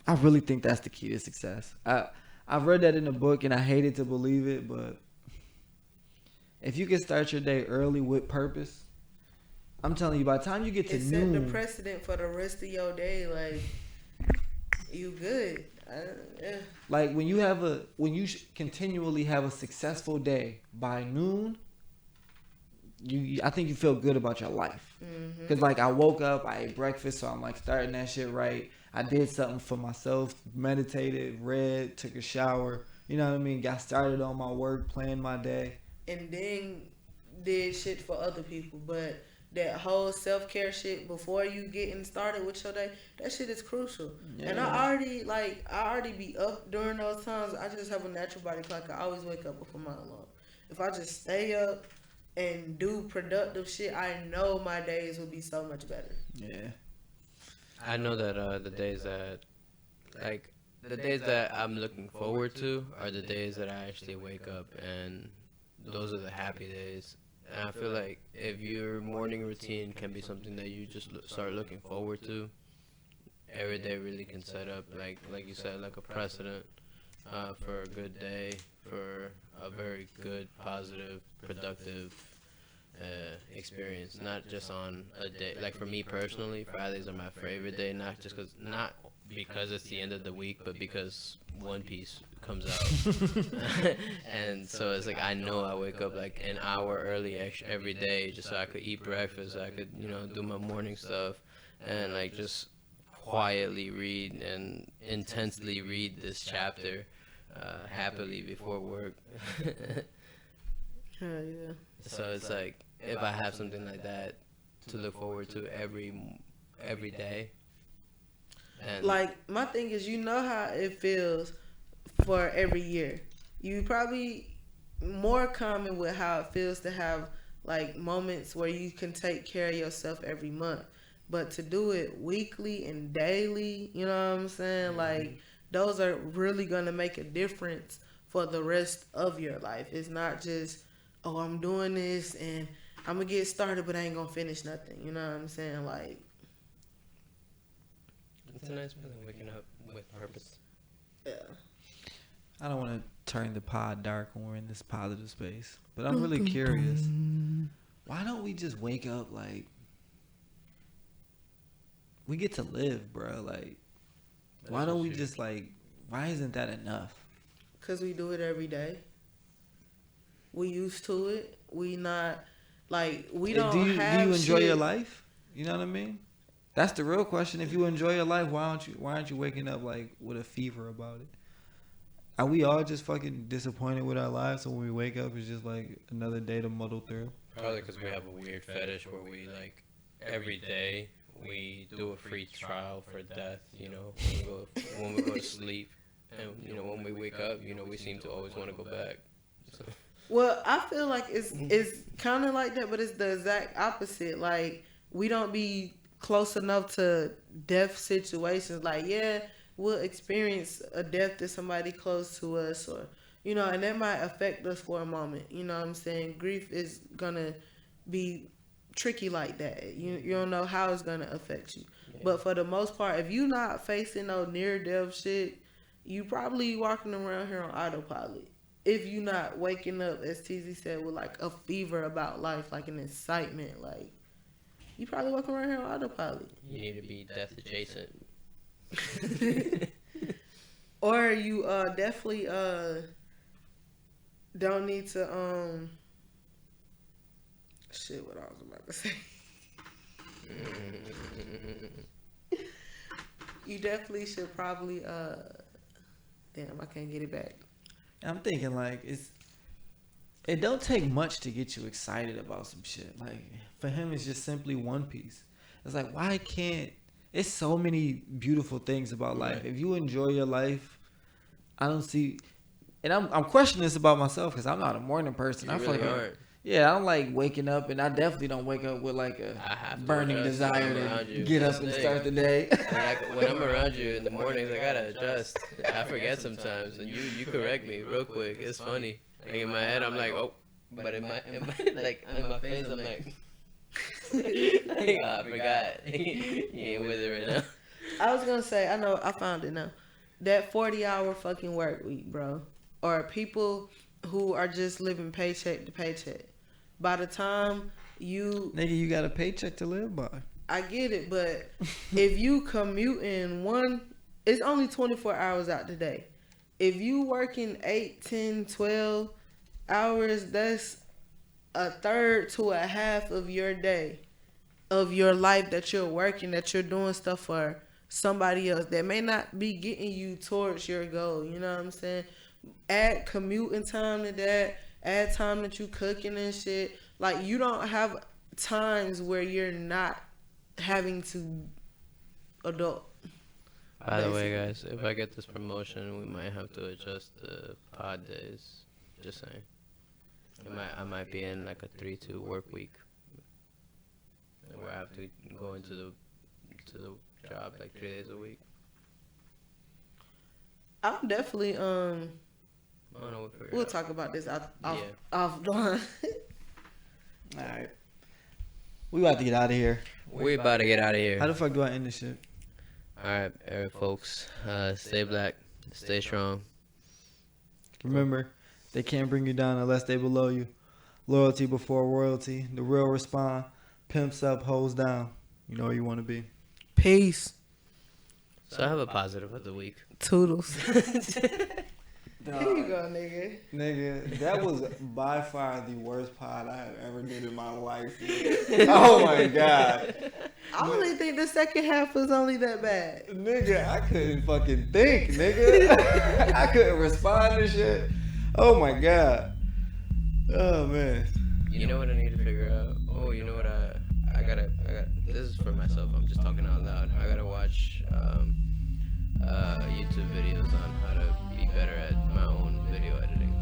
I really think that's the key to success. I've read that in a book and I hated to believe it, but if you can start your day early with purpose, I'm telling you, by the time you get to noon, set the precedent for the rest of your day. Like, you good. Yeah. Like when you continually have a successful day by noon, I think you feel good about your life. Because like I woke up, I ate breakfast, so I'm like starting that shit right. I did something for myself, meditated, read, took a shower. You know what I mean? Got started on my work, planned my day. And then did shit for other people. But that whole self-care shit before you getting started with your day, that shit is crucial. Yeah. And I already be up during those times. I just have a natural body clock. I always wake up before my alarm. If I just stay up and do productive shit, I know my days will be so much better. Yeah. I know that the days that I'm looking forward to are the days that I actually wake up, and those are the happy days. And I feel like if your morning routine can be something that you just start looking forward to, every day really can set up, like you said, like a precedent for a good day, for a very good, positive, productive experience. Not just on a day. Like for me personally, Fridays are my favorite day. Not because it's the end of the week, but because One Piece comes out. And so it's like I know I wake up like an hour early every day just so I could eat breakfast, so I could, do my morning stuff and like just quietly read and intensely read this chapter happily before work. Hell yeah. So it's like if I have something like that to look forward to every day. And like my thing is, how it feels for every year. You probably more common with how it feels to have like moments where you can take care of yourself every month, but to do it weekly and daily, you know what I'm saying? Mm-hmm. Like those are really gonna make a difference for the rest of your life. It's not just, oh, I'm doing this and I'm gonna get started, but I ain't gonna finish nothing. You know what I'm saying? Like, it's a nice feeling waking up with purpose. Yeah. I don't want to turn the pod dark when we're in this positive space, but I'm really curious. Why don't we just wake up like we get to live, bro. Like, why don't we just like? Why isn't that enough? Cause we do it every day. We used to it. We not like we don't do you enjoy shit. your life? You know what I mean? That's the real question. If you enjoy your life, why aren't you waking up like with a fever about it? Are we all just fucking disappointed with our lives? So when we wake up, it's just like another day to muddle through. Probably because we have a weird fetish where we like every day we do a free trial for death. You know, when we go to sleep, and you know when we wake up, you know we seem to always want to go back. So. Well, I feel like it's kind of like that, but it's the exact opposite. Like we don't be close enough to death situations. Like we'll experience a death to somebody close to us, or you know, and that might affect us for a moment. You know what I'm saying? Grief is gonna be tricky like that. You don't know how it's gonna affect you. Yeah. But for the most part, if you're not facing no near death shit, you probably walking around here on autopilot. If you're not waking up, as TZ said, with like a fever about life, like an excitement, like you probably walking around here on autopilot. You need to be death adjacent. Or you definitely don't need to shit what I was about to say. You definitely should probably damn, I can't get it back. I'm thinking like it don't take much to get you excited about some shit. Like for him, it's just simply One Piece. It's like why can't? It's so many beautiful things about life. If you enjoy your life, I don't see. And I'm questioning this about myself because I'm not a morning person. I feel like yeah, I don't like waking up, and I definitely don't wake up with like a burning desire to get up and start the day. When I'm around you in the mornings, I gotta adjust. I forget sometimes, and you correct me real quick. It's funny. Like in my head, I'm like, oh, but in my face, I'm like, I forgot. You ain't with it right now. I was gonna say, I know, I found it now. That 40-hour fucking work week, bro, or people who are just living paycheck to paycheck. By the time you... Nigga, you got a paycheck to live by. I get it, but if you commuting it's only 24 hours out the day. If you working 8, 10, 12 hours, that's a third to a half of your day, of your life that you're working, that you're doing stuff for somebody else that may not be getting you towards your goal. You know what I'm saying? Add commuting time to that. Add time that you cooking and shit. Like you don't have times where you're not having to adult. By the way, guys, if I get this promotion, we might have to adjust the pod days. Just saying. I might be in like a 3-2 work week, where I have to go into the job like 3 days a week. I'm definitely we'll talk about this offline. All right, we about to get out of here. We about to get out of here. How the fuck do I end this shit? All right, Eric, folks. Stay black, stay strong. Remember, they can't bring you down unless they below you. Loyalty before royalty. The real respond. Pimps up, hoes down. You know where you want to be. Peace. So I have a positive of the week. Toodles. Here you go, nigga. Nigga, that was by far the worst pod I have ever did in my life. Oh my god. I only think the second half was only that bad. Nigga, I couldn't fucking think, nigga. I couldn't respond to shit. Oh my god. Oh man. You know what I need to figure out? Oh, you know what I gotta this is for myself, I'm just talking out loud. I gotta watch YouTube videos on how to be better at my own video editing.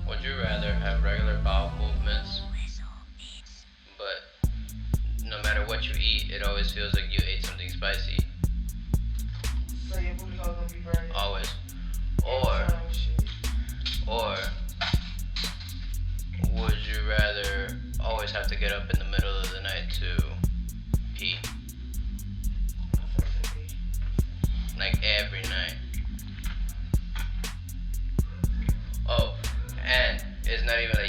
Would you rather have regular bowel movements, but no matter what you eat, it always feels like you ate something spicy? So your booty hole gonna be burning. Always. Or would you rather always have to get up in the middle of the night to pee? Like every night. Oh, and it's not even like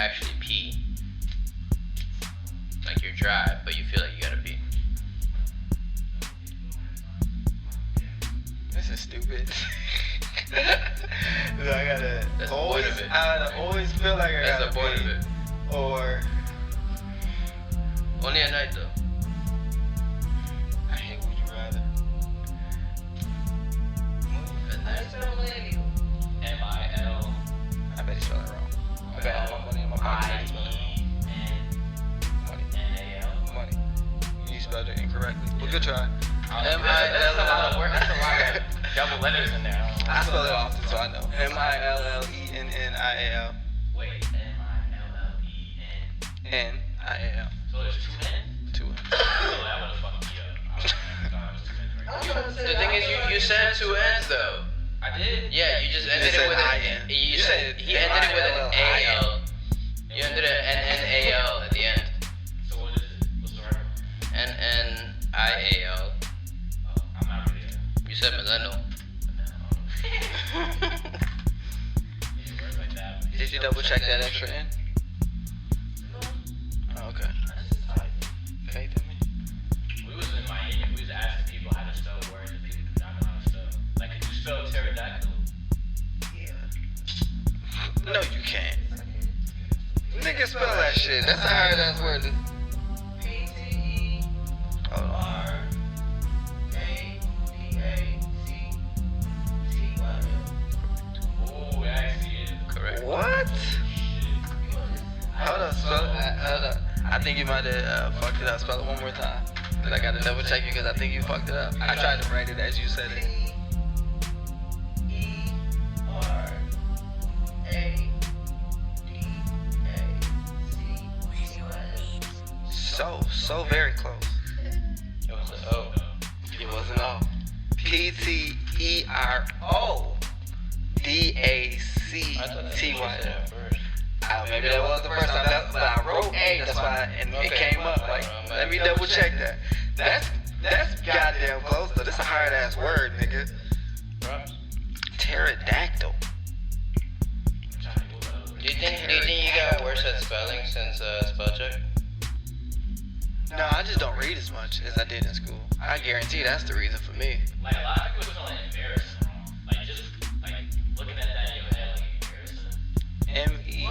actually pee. Like you're dry, but you feel like you gotta pee. This is stupid. I gotta That's the always, point of it. I gotta always feel like I That's gotta the point pee. of it. Or Only at night though. I hate Would You Rather. At night. M-I-L. I bet he spelled it wrong. I bet all my money in my pocket. He spelled it wrong. Money. N-A-L. Money. You spelled it incorrectly. Well, good try. That's a lot of work. That's a lot of double letters in there. I spell it often, so I know. Millennnial. Wait, M-I-L-L-E-N. Nial. So there's two N's? Two. So that would have fucked me up. The thing is, you said two N's though. I did? Yeah, you just ended said it with I-N. an. You said He ended it with an A-L. You ended it N-N-A-L at the end. So what is it? What's the right one? N-N-I-A-L. Oh, I'm not really a... You said millennial. Did you double check that extra N? Oh, okay. Faith in me. We was in Miami. We was asking people how to spell words, and people do not know how to spell. Like, could you spell pterodactyl? No, you can't. Nigga, spell that shit. That's a hard ass word. Hold on. Oh, it actually is. Correct. What? Hold up, spell it. Hold up. I think you might have fucked it up. Spell it one more time. Cause I gotta double check you because I think you fucked it up. I tried to write it as you said it. So very close. It was an O. It wasn't O. P-T-E-R-O-D-A-C-T-Y. Maybe that was the first time, but I wrote A. That's why, and it came up. Like, let me double check that. That's goddamn close. Though. This a hard ass word, nigga. Pterodactyl. Do you think you got worse at spelling since spell check? No, I just don't read as much as I did in school. I guarantee that's the reason for me. Like, a lot of people feel embarrassing. Like, just, like, looking at that in your head, like, embarrassing. M-E.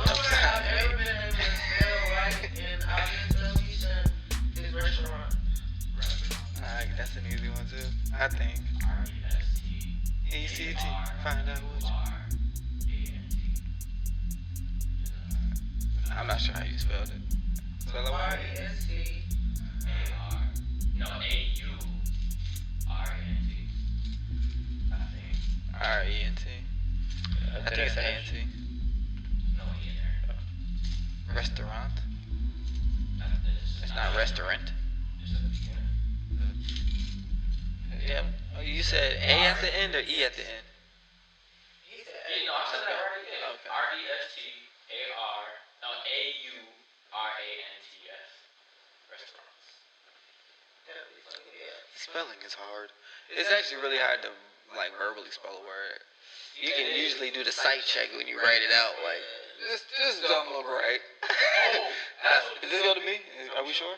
That's an easy one too. I think. E-C-T. Find out what I'm not sure how you spelled it. Spell it right. No, A-U-R-E-N-T. I think. R-E-N-T. I think it's A-N-T. No E in there. Restaurant. It's not restaurant. Just at the beginning. Yeah. Oh, you said A at the end or E at the end? No, I said that right again. Okay. R-E-S-T-A-R. No, A-U-R-A-N-T-S. Restaurants. Spelling is hard. It's actually really hard to like verbally spell a word. You can usually do the sight check when you write it out. Like this don't look right. Is this go to me? Are we sure?